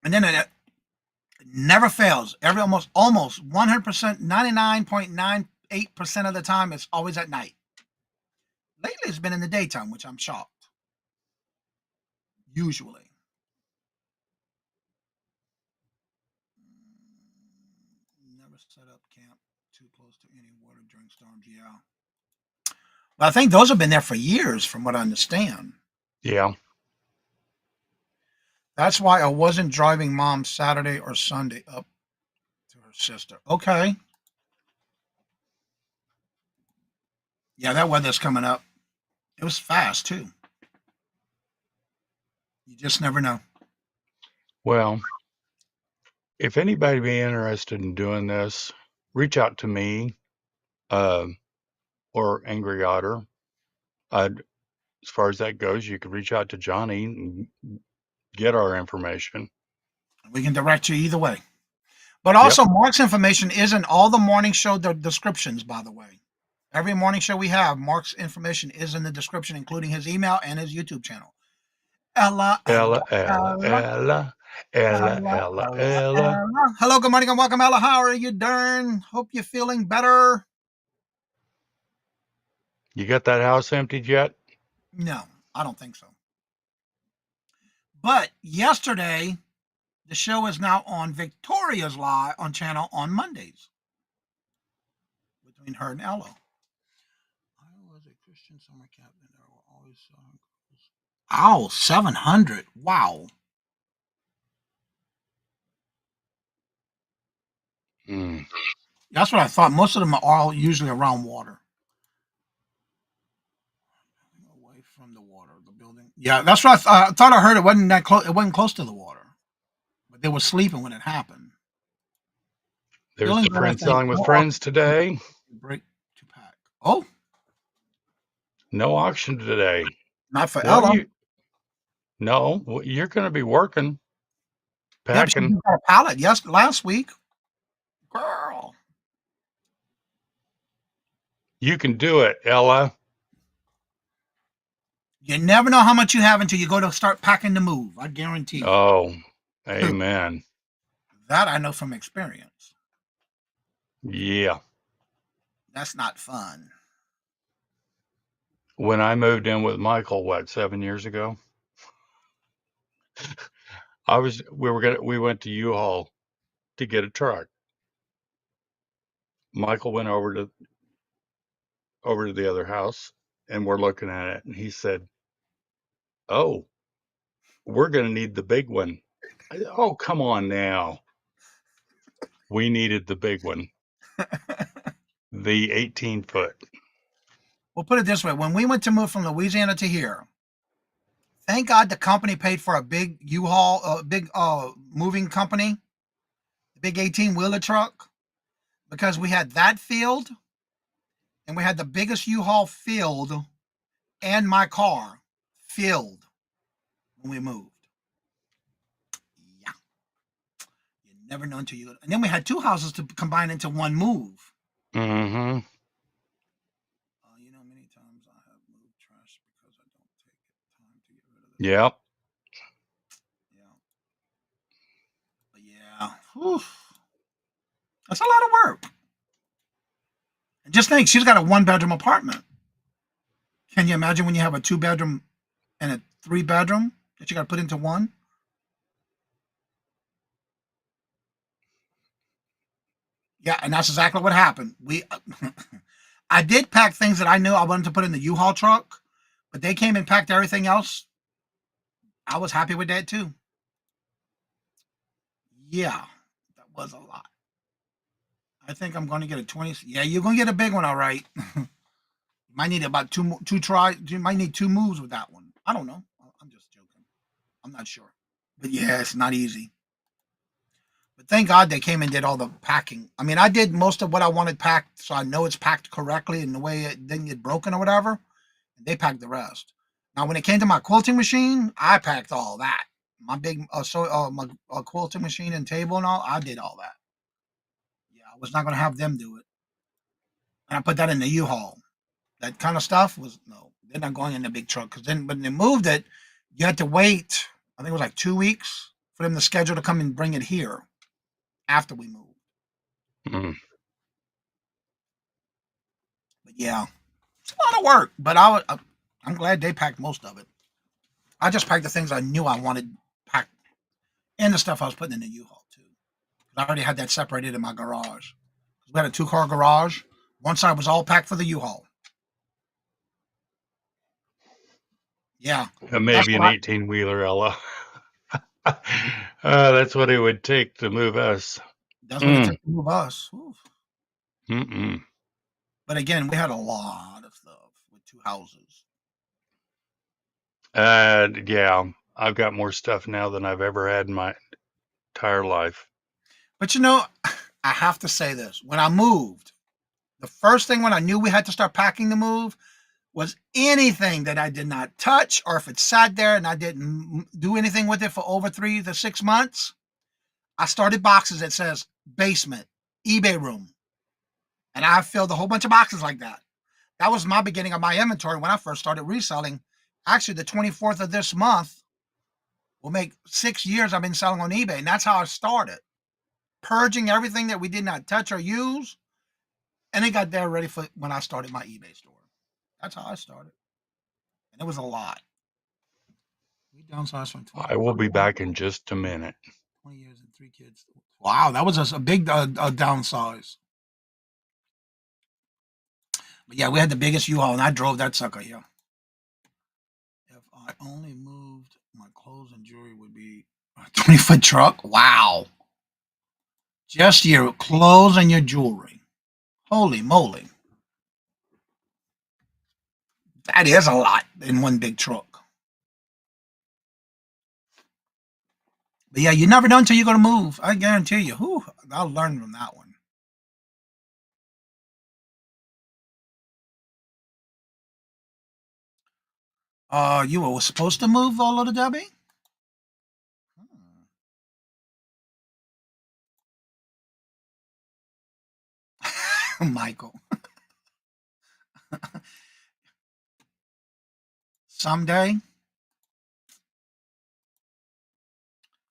And then it never fails. Almost 100%, 99.98% of the time, it's always at night. Lately, it's been in the daytime, which I'm shocked. Usually. Never set up camp too close to any water during storms. Yeah. But I think those have been there for years, from what I understand. Yeah. That's why I wasn't driving mom Saturday or Sunday up to her sister. Okay. Yeah, that weather's coming up. It was fast too. You just never know. Well, if anybody be interested in doing this, reach out to me uh, or Angry Otter. As far as that goes, you could reach out to Johnny and get our information. We can direct you either way. But Yep. also, Mark's information is in all the morning show descriptions, by the way. Every morning show we have, Mark's information is in the description, including his email and his YouTube channel. Ella. Ella. Hello, good morning, and welcome, Ella. How are you doing? Hope you're feeling better. You got that house emptied yet? No, I don't think so. But yesterday, the show is now on Victoria's Live on channel on Mondays between her and Ella. I was a Christian summer camp, and there were always 700. Wow. Mm. That's what I thought. Most of them are all usually around water. Away from the water, the building. Yeah, that's what I thought. I heard it wasn't that close. It wasn't close to the water, but they were sleeping when it happened. There's Buildings the that I friend think selling with more friends today. break to pack. Oh, No auction today. not for What are Ella. you? No, you're going to be working, Yep, she packing. just got a pallet. Yes, last week, girl. You can do it, Ella. You never know how much you have until you go to start packing the move. I guarantee Oh, you. amen. That I know from experience. Yeah. That's not fun. When I moved in with Michael, what, 7 years ago, we went to U-Haul to get a truck. Michael went over to the other house and we're looking at it and he said, "Oh, we're going to need the big one." Oh, come on now. We needed the big one, the 18-foot. We'll put it this way: when we went to move from Louisiana to here, thank God the company paid for a big U-Haul, big moving company, big 18-wheeler truck, because we had that field and we had the biggest U-Haul field and my car filled when we moved. Yeah, you never know until you. And then we had two houses to combine into one move. Mm-hmm. Many times I have moved trash because I don't take time to get rid of this. Yep. Yeah, but yeah, whew, that's a lot of work. And just think, she's got a one-bedroom apartment. Can you imagine when you have a two-bedroom and a three-bedroom that you got to put into one? Yeah, and that's exactly what happened. I did pack things that I knew I wanted to put in the U-Haul truck, but they came and packed everything else. I was happy with that too. Yeah, that was a lot. I think I'm going to get a 20. Yeah, you're going to get a big one, all right. You might need about two tries. You might need two moves with that one. I don't know. I'm just joking. I'm not sure. But yeah, it's not easy. But thank God they came and did all the packing. I mean, I did most of what I wanted packed, so I know it's packed correctly and the way it didn't get broken or whatever. And they packed the rest. Now, when it came to my quilting machine, I packed all that. My big my quilting machine and table and all, I did all that. Yeah, I was not going to have them do it, and I put that in the U-Haul. That kind of stuff was no. They're not going in the big truck because then when they moved it, you had to wait. I think it was like 2 weeks for them to schedule to come and bring it here after we moved. Mm. But yeah, it's a lot of work. But I'm glad they packed most of it. I just packed the things I knew I wanted packed and the stuff I was putting in the U-Haul too. I already had that separated in my garage. We had a two-car garage. One side was all packed for the U-Haul. Yeah, that's Maybe an what 18-wheeler, Ella. That's what it would take to move us. that's what it Mm. took to move us. Oof. Mm-mm. But again, we had a lot of stuff with two houses. Yeah, I've got more stuff now than I've ever had in my entire life. But I have to say this: when I moved, the first thing when I knew we had to start packing the move was anything that I did not touch, or if it sat there and I didn't do anything with it for over 3 to 6 months. I started boxes that says basement, eBay room, and I filled a whole bunch of boxes like that. That was my beginning of my inventory when I first started reselling. Actually, the 24th of this month will make 6 years I've been selling on eBay, and that's how I started. Purging everything that we did not touch or use, and it got there ready for when I started my eBay store. That's how I started, and it was a lot. We downsized from I will be back in just a minute. 20 years and 3 kids. Wow, that was a big downsize. But yeah, we had the biggest U-Haul, and I drove that sucker here. If I only moved, my clothes and jewelry would be a 20-foot truck. Wow. Just your clothes and your jewelry. Holy moly. That is a lot in one big truck. But yeah, you never know until you're going to move. I guarantee you. Whew, I'll learn from that one. You were supposed to move, little Debbie? Michael. Someday,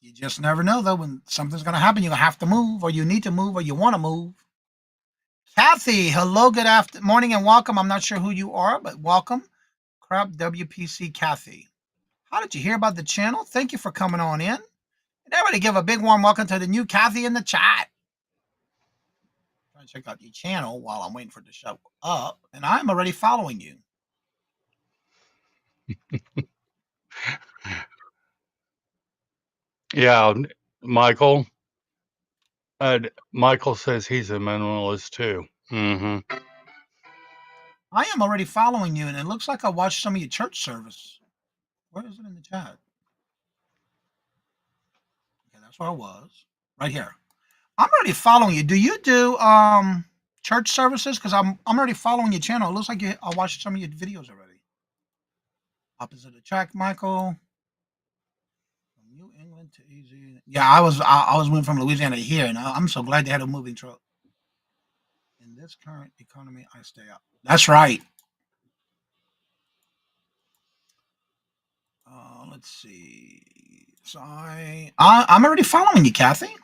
you just never know, though. When something's going to happen, you have to move, or you need to move, or you want to move. Kathy, hello, good morning, and welcome. I'm not sure who you are, but welcome. Crab WPC Kathy. How did you hear about the channel? Thank you for coming on in. And everybody give a big warm welcome to the new Kathy in the chat. Trying to check out your channel while I'm waiting for it to show up. And I'm already following you. Yeah, Michael. Michael says he's a minimalist too. I am already following you, and it looks like I watched some of your church service. Where is it in the chat? Okay, that's where I was. Right here. I'm already following you. Do you do church services? Because I'm already following your channel. It looks like I watched some of your videos already. Opposite attract, Michael. From New England to easy. Yeah, I was moving from Louisiana to here, and I'm so glad they had a moving truck. In this current economy, I stay up. That's right. Let's see. So I'm already following you, Kathy.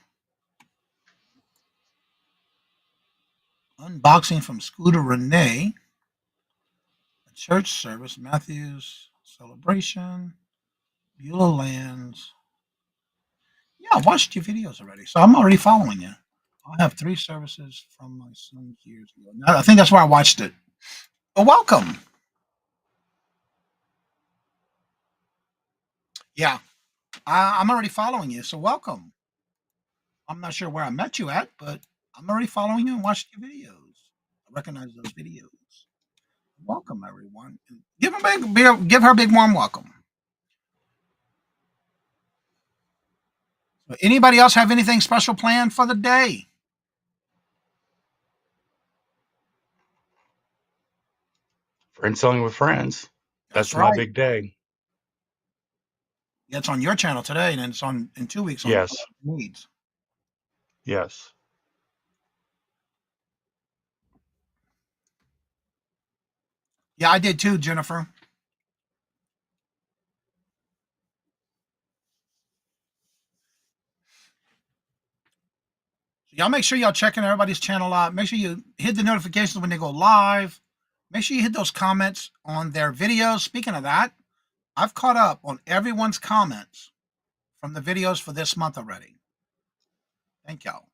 Unboxing from Scooter Renee. A church service, Matthews celebration, Beulah Lands. Yeah, I watched your videos already, so I'm already following you. I have 3 services from my son's years ago. I think that's where I watched it. Well, welcome. Yeah, I'm already following you, so welcome. I'm not sure where I met you at, but I'm already following you and watched your videos. I recognize those videos. Welcome, everyone. Give her a big warm welcome. So anybody else have anything special planned for the day? Friend selling with friends. That's That's my right. big day. Yeah, it's on your channel today, and then it's on in 2 weeks on Yes. Needs. Yes. Yeah, I did too, Jennifer. So y'all make sure y'all checking everybody's channel out. Make sure you hit the notifications when they go live. Make sure you hit those comments on their videos. Speaking of that, I've caught up on everyone's comments from the videos for this month already. Thank y'all.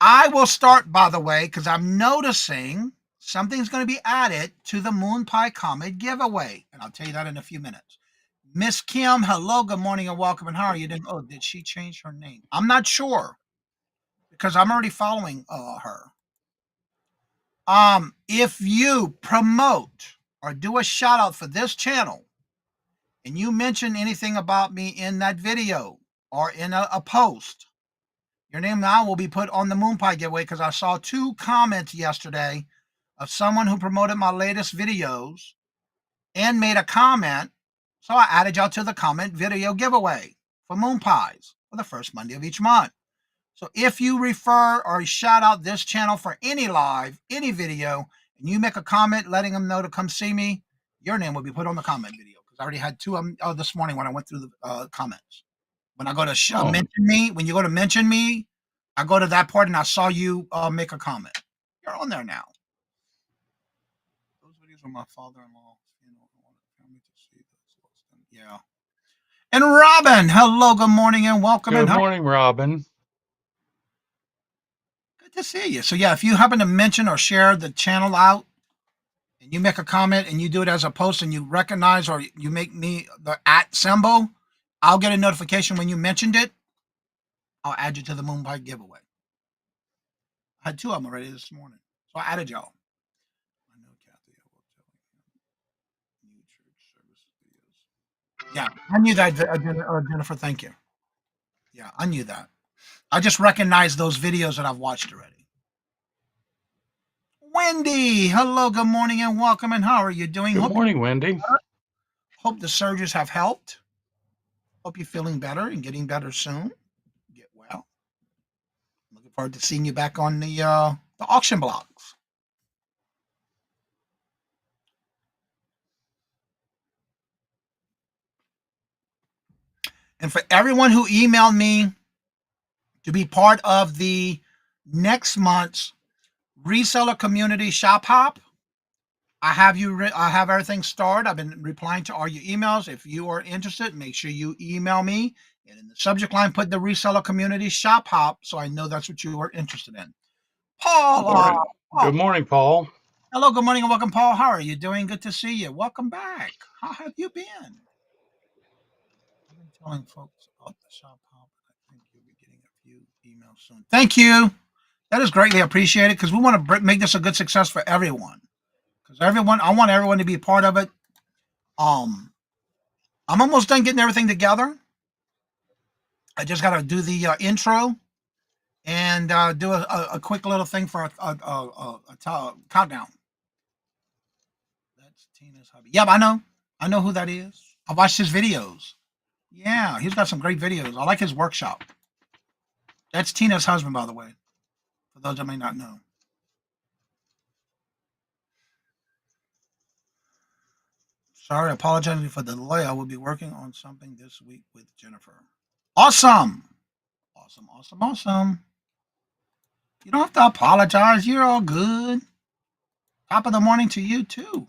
I will start, by the way, because I'm noticing something's going to be added to the Moon Pie Comet giveaway. And I'll tell you that in a few minutes. Miss Kim, hello, good morning, and welcome. And how are you doing? Oh, did she change her name? I'm not sure because I'm already following her. If you promote or do a shout out for this channel and you mention anything about me in that video or in a post, your name now will be put on the Moon Pie giveaway because I saw 2 comments yesterday of someone who promoted my latest videos and made a comment. So I added y'all to the comment video giveaway for Moon Pies for the first Monday of each month. So if you refer or shout out this channel for any live, any video, and you make a comment letting them know to come see me, your name will be put on the comment video because I already had 2 of them this morning when I went through the comments. When I go to mention me, when you go to mention me, I go to that part and I saw you make a comment. You're on there now. Those videos are my father-in-law. You know, I want the family to see this. Yeah. And Robin, hello, good morning, and welcome. Good morning, Robin. Good to see you. So yeah, if you happen to mention or share the channel out, and you make a comment and you do it as a post, and you recognize or you make me the @ symbol, I'll get a notification when you mentioned it. I'll add you to the Moon Pie giveaway. I had 2 of them already this morning. So I added y'all. I know, Kathy. I will tell you. New church service videos. Yeah, I knew that, Jennifer. Thank you. Yeah, I knew that. I just recognized those videos that I've watched already. Wendy, hello, good morning, and welcome. And how are you doing? Good morning, Wendy. Hope the surges have helped. Hope you're feeling better and getting better soon. Get well. Looking forward to seeing you back on the auction blocks. And for everyone who emailed me to be part of the next month's reseller community shop hop, I have everything started. I've been replying to all your emails. If you are interested, make sure you email me, and in the subject line put the reseller community shop hop, so I know that's what you are interested in. Paul, Good morning, Paul. Hello, good morning, and welcome, Paul. How are you doing? Good to see you. Welcome back. How have you been? I've been telling folks about the shop hop. I think you'll be getting a few emails soon. Thank you. That is greatly appreciated because we want to make this a good success for everyone. Because I want everyone to be a part of it. I'm almost done getting everything together. I just got to do the intro and do a quick little thing for a countdown. That's Tina's hubby. Yep, I know. I know who that is. I watched his videos. Yeah, he's got some great videos. I like his workshop. That's Tina's husband, by the way, for those that may not know. Sorry, apologizing for the delay. I will be working on something this week with Jennifer. Awesome. Awesome, awesome, awesome. You don't have to apologize. You're all good. Top of the morning to you, too.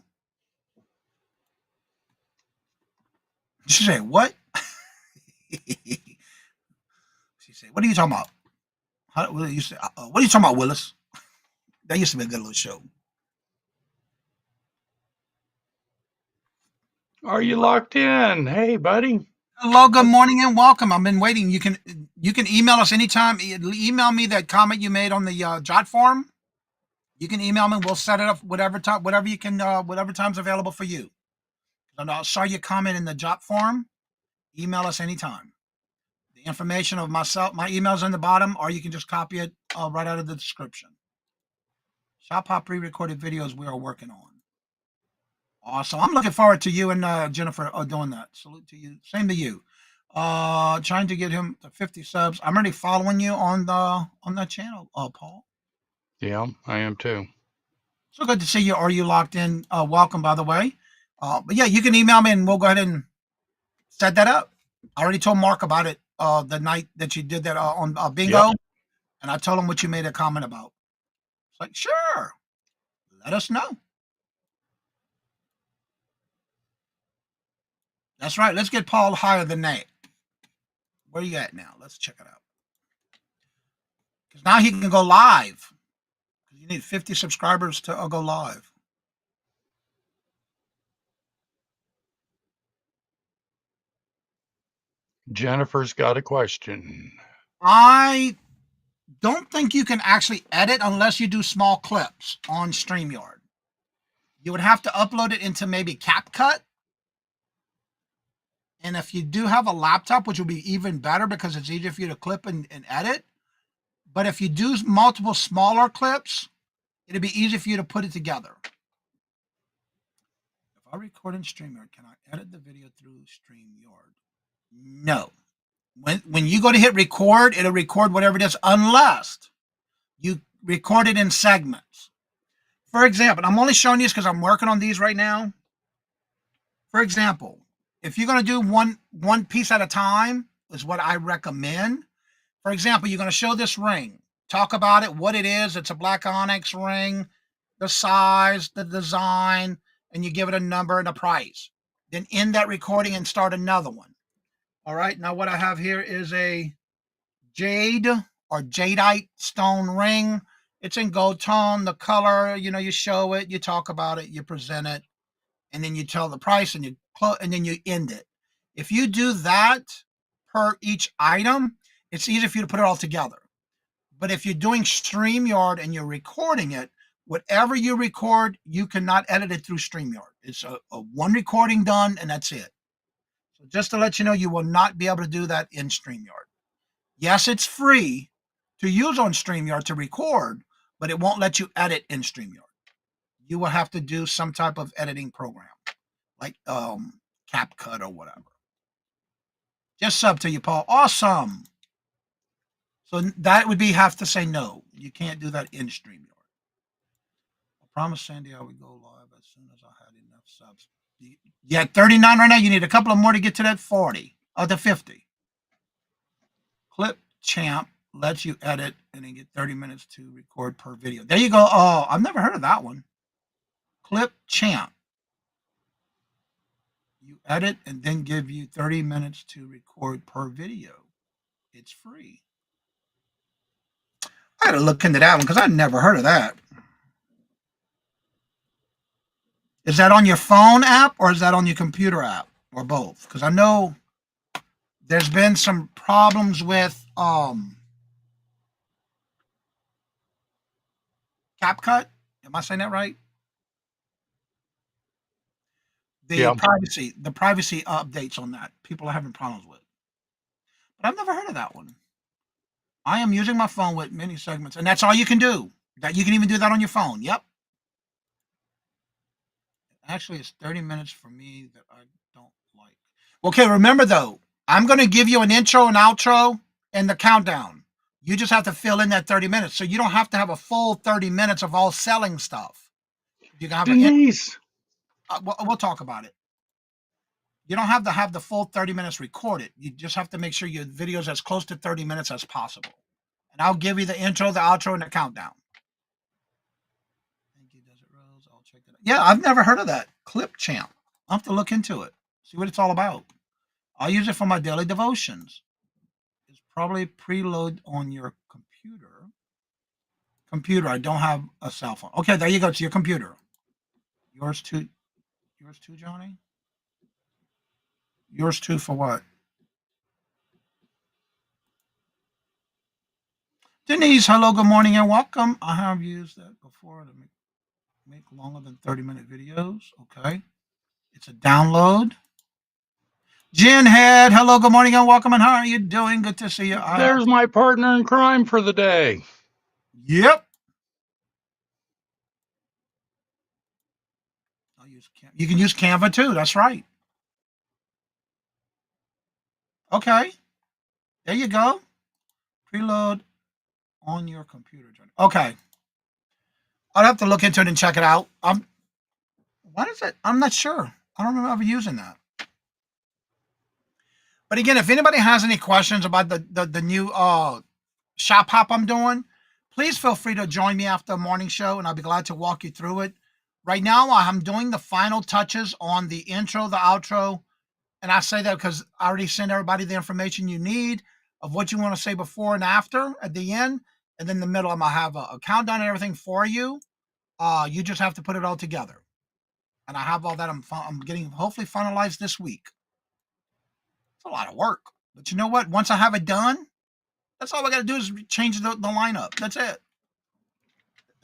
She said, what? She said, what are you talking about? What are you talking about, Willis? That used to be a good little show. Are you locked in? Hey, buddy. Hello, good morning, and welcome. I've been waiting. You can email us anytime. Email me that comment you made on the jot form. You can email me. We'll set it up whatever you can, whatever time's available for you. And I saw your comment in the jot form. Email us anytime. The information of my email's in the bottom, or you can just copy it right out of the description. Shop Hop pre-recorded videos we are working on. Awesome. I'm looking forward to you and Jennifer doing that. Salute to you. Same to you. Trying to get him to 50 subs. I'm already following you on that channel, Paul. Yeah, I am too. So good to see you. Are you locked in? Welcome, by the way. But yeah, you can email me and we'll go ahead and set that up. I already told Mark about it the night that you did that on bingo, Yep. and I told him what you made a comment about. It's like, sure, let us know. That's right. Let's get Paul higher than that. Where you at now? Let's check it out. Because now he can go live. You need 50 subscribers to go live. Jennifer's got a question. I don't think you can actually edit unless you do small clips on StreamYard. You would have to upload it into maybe CapCut. And if you do have a laptop, which will be even better because it's easier for you to clip and edit. But if you do multiple smaller clips, it'll be easy for you to put it together. If I record in StreamYard, can I edit the video through StreamYard? No. When you go to hit record, it'll record whatever it is, unless you record it in segments. For example, I'm only showing you this because I'm working on these right now. For example, if you're going to do one piece at a time, is what I recommend. For example, you're going to show this ring. Talk about it, what it is. It's a black onyx ring, the size, the design, and you give it a number and a price. Then end that recording and start another one. All right, now what I have here is a jade or jadeite stone ring. It's in gold tone, the color, you show it, you talk about it, you present it, and then you tell the price and then you end it. If you do that per each item, it's easy for you to put it all together. But if you're doing StreamYard and you're recording it, whatever you record, you cannot edit it through StreamYard. It's a one recording done, and that's it. So just to let you know, you will not be able to do that in StreamYard. Yes, it's free to use on StreamYard to record, but it won't let you edit in StreamYard. You will have to do some type of editing program, like CapCut or whatever. Just sub to you, Paul. Awesome. So that would be have to say no. You can't do that in StreamYard. I promised Sandy I would go live as soon as I had enough subs. You had 39 right now. You need a couple of more to get to that 40 or the 50. Clip Champ lets you edit and then get 30 minutes to record per video. There you go. Oh, I've never heard of that one. Clip Champ. You edit and then give you 30 minutes to record per video. It's free. I gotta look into that one because I've never heard of that. Is that on your phone app or is that on your computer app or both? Because I know there's been some problems with CapCut. Am I saying that right? Yeah. The privacy updates on that. People are having problems with. But I've never heard of that one. I am using my phone with mini segments, and that's all you can do. That you can even do that on your phone. Yep. Actually, it's 30 minutes for me that I don't like. Okay, remember though, I'm going to give you an intro and outro and the countdown. You just have to fill in that 30 minutes. So you don't have to have a full 30 minutes of all selling stuff. You can have Denise. we'll talk about it. You don't have to have the full 30 minutes recorded. You just have to make sure your video is as close to 30 minutes as possible. And I'll give you the intro, the outro, and the countdown. Thank you, Desert Rose. I'll check it out. Yeah, I've never heard of that. Clip Champ. I'll have to look into it, see what it's all about. I'll use it for my daily devotions. It's probably preload on your computer. I don't have a cell phone. Okay, there you go. It's your computer. Yours too, Johnny? Yours too for what? Denise, hello, good morning, and welcome. I have used that before to make longer than 30-minute videos. Okay. It's a download. Jen Head, hello, good morning, and welcome. And how are you doing? Good to see you. There's my partner in crime for the day. Yep. You can use Canva too. That's right. Okay. There you go. Preload on your computer. Okay. I'll have to look into it and check it out. What is it? I'm not sure. I don't remember ever using that. But again, if anybody has any questions about the new shop hop I'm doing, please feel free to join me after the morning show, and I'll be glad to walk you through it. Right now, I'm doing the final touches on the intro, the outro, and I say that because I already sent everybody the information you need of what you want to say before and after at the end, and then in the middle, I'm gonna have a countdown and everything for you. You just have to put it all together, and I have all that. I'm getting hopefully finalized this week. It's a lot of work, but you know what? Once I have it done, that's all I got to do is change the lineup. That's it.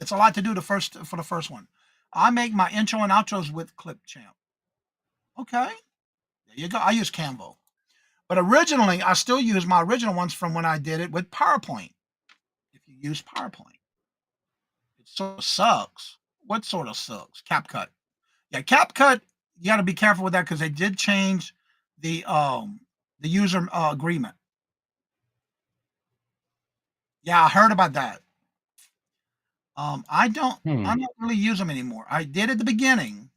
It's a lot to do for the first one. I make my intro and outros with Clipchamp. Okay, there you go. I use Canva, but originally I still use my original ones from when I did it with PowerPoint. If you use PowerPoint, it sort of sucks. What sort of sucks? CapCut. Yeah, CapCut. You got to be careful with that because they did change the user agreement. Yeah, I heard about that. I don't really use them anymore. I did at the beginning,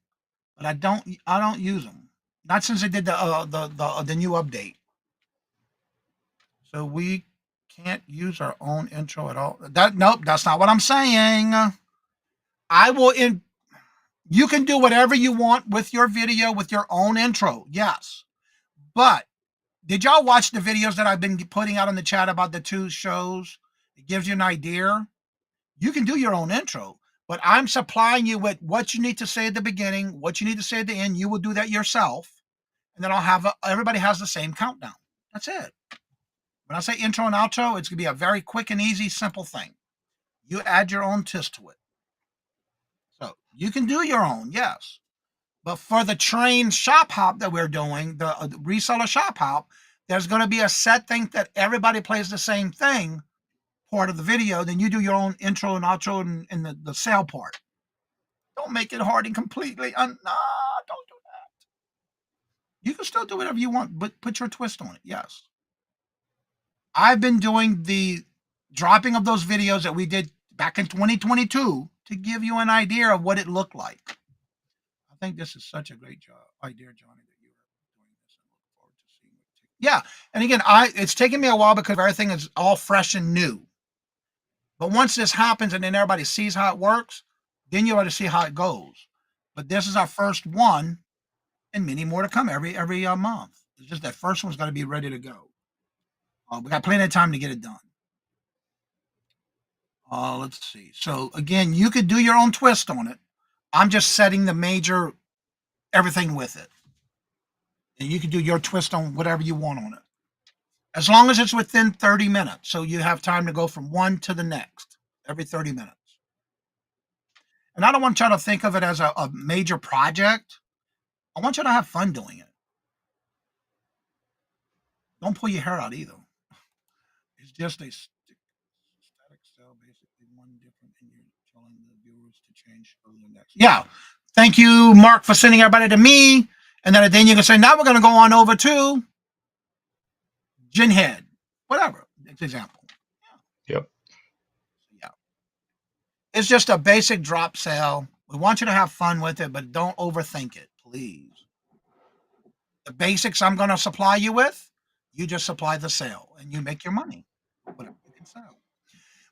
but I don't use them. Not since they did the new update. So we can't use our own intro at all. Nope, that's not what I'm saying. You can do whatever you want with your video with your own intro. Yes. But did y'all watch the videos that I've been putting out in the chat about the two shows? It gives you an idea. You can do your own intro, but I'm supplying you with what you need to say at the beginning, what you need to say at the end. You will do that yourself. And then I'll have everybody has the same countdown. That's it. When I say intro and outro, it's going to be a very quick and easy, simple thing. You add your own twist to it. So you can do your own, yes. But for the train shop hop that we're doing, the reseller shop hop, there's going to be a set thing that everybody plays the same thing part of the video. Then you do your own intro and outro and the sale part. Don't make it hard and completely. Nah, don't do that. You can still do whatever you want, but put your twist on it. Yes. I've been doing the dropping of those videos that we did back in 2022 to give you an idea of what it looked like. I think this is such a great idea, Johnny, that you are doing this. I look forward to seeing it. Yeah, and again, it's taken me a while because everything is all fresh and new. But once this happens and then everybody sees how it works, then you ought to see how it goes. But this is our first one, and many more to come every month. It's just that first one's got to be ready to go. We got plenty of time to get it done. Let's see. So again, you could do your own twist on it. I'm just setting the major everything with it. And you can do your twist on whatever you want on it. As long as it's within 30 minutes. So you have time to go from one to the next every 30 minutes. And I don't want you to think of it as a major project. I want you to have fun doing it. Don't pull your hair out either. It's just a static cell, basically one different, and you're telling the viewers to change over the next. Yeah. Thank you, Mark, for sending everybody to me. And then you can say, now we're going to go on over to Ginhead. Whatever. Next example. Yep. Yeah. It's just a basic drop sale. We want you to have fun with it, but don't overthink it, please. The basics I'm going to supply you with, you just supply the sale and you make your money. Whatever you can sell.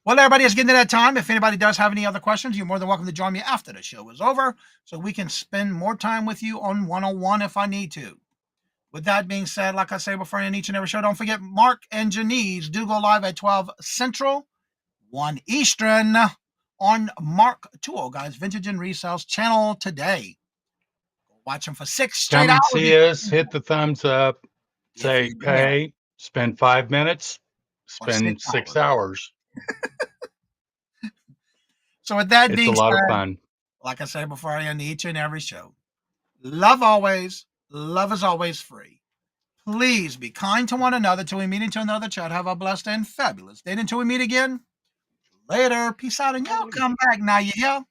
Well, everybody, it's getting to that time. If anybody does have any other questions, you're more than welcome to join me after the show is over so we can spend more time with you on one-on-one if I need to. With that being said, like I say before in each and every show, don't forget Mark and Janice do go live at 12 Central, 1 Eastern on Mark Tool Guys Vintage and Resells channel today. Watch them for 6 straight Come hours. and see us, hit the thumbs up, say you dare. pay, spend 5 minutes, Or 6 spend 6 hours. So with that It's a being lot of said, fun. like I said before, in each and every show, love always, love is always free. Please be kind to one another till we meet into another chat. Have a blessed and fabulous day until we meet again. Later. Peace out, and y'all come back now, you hear?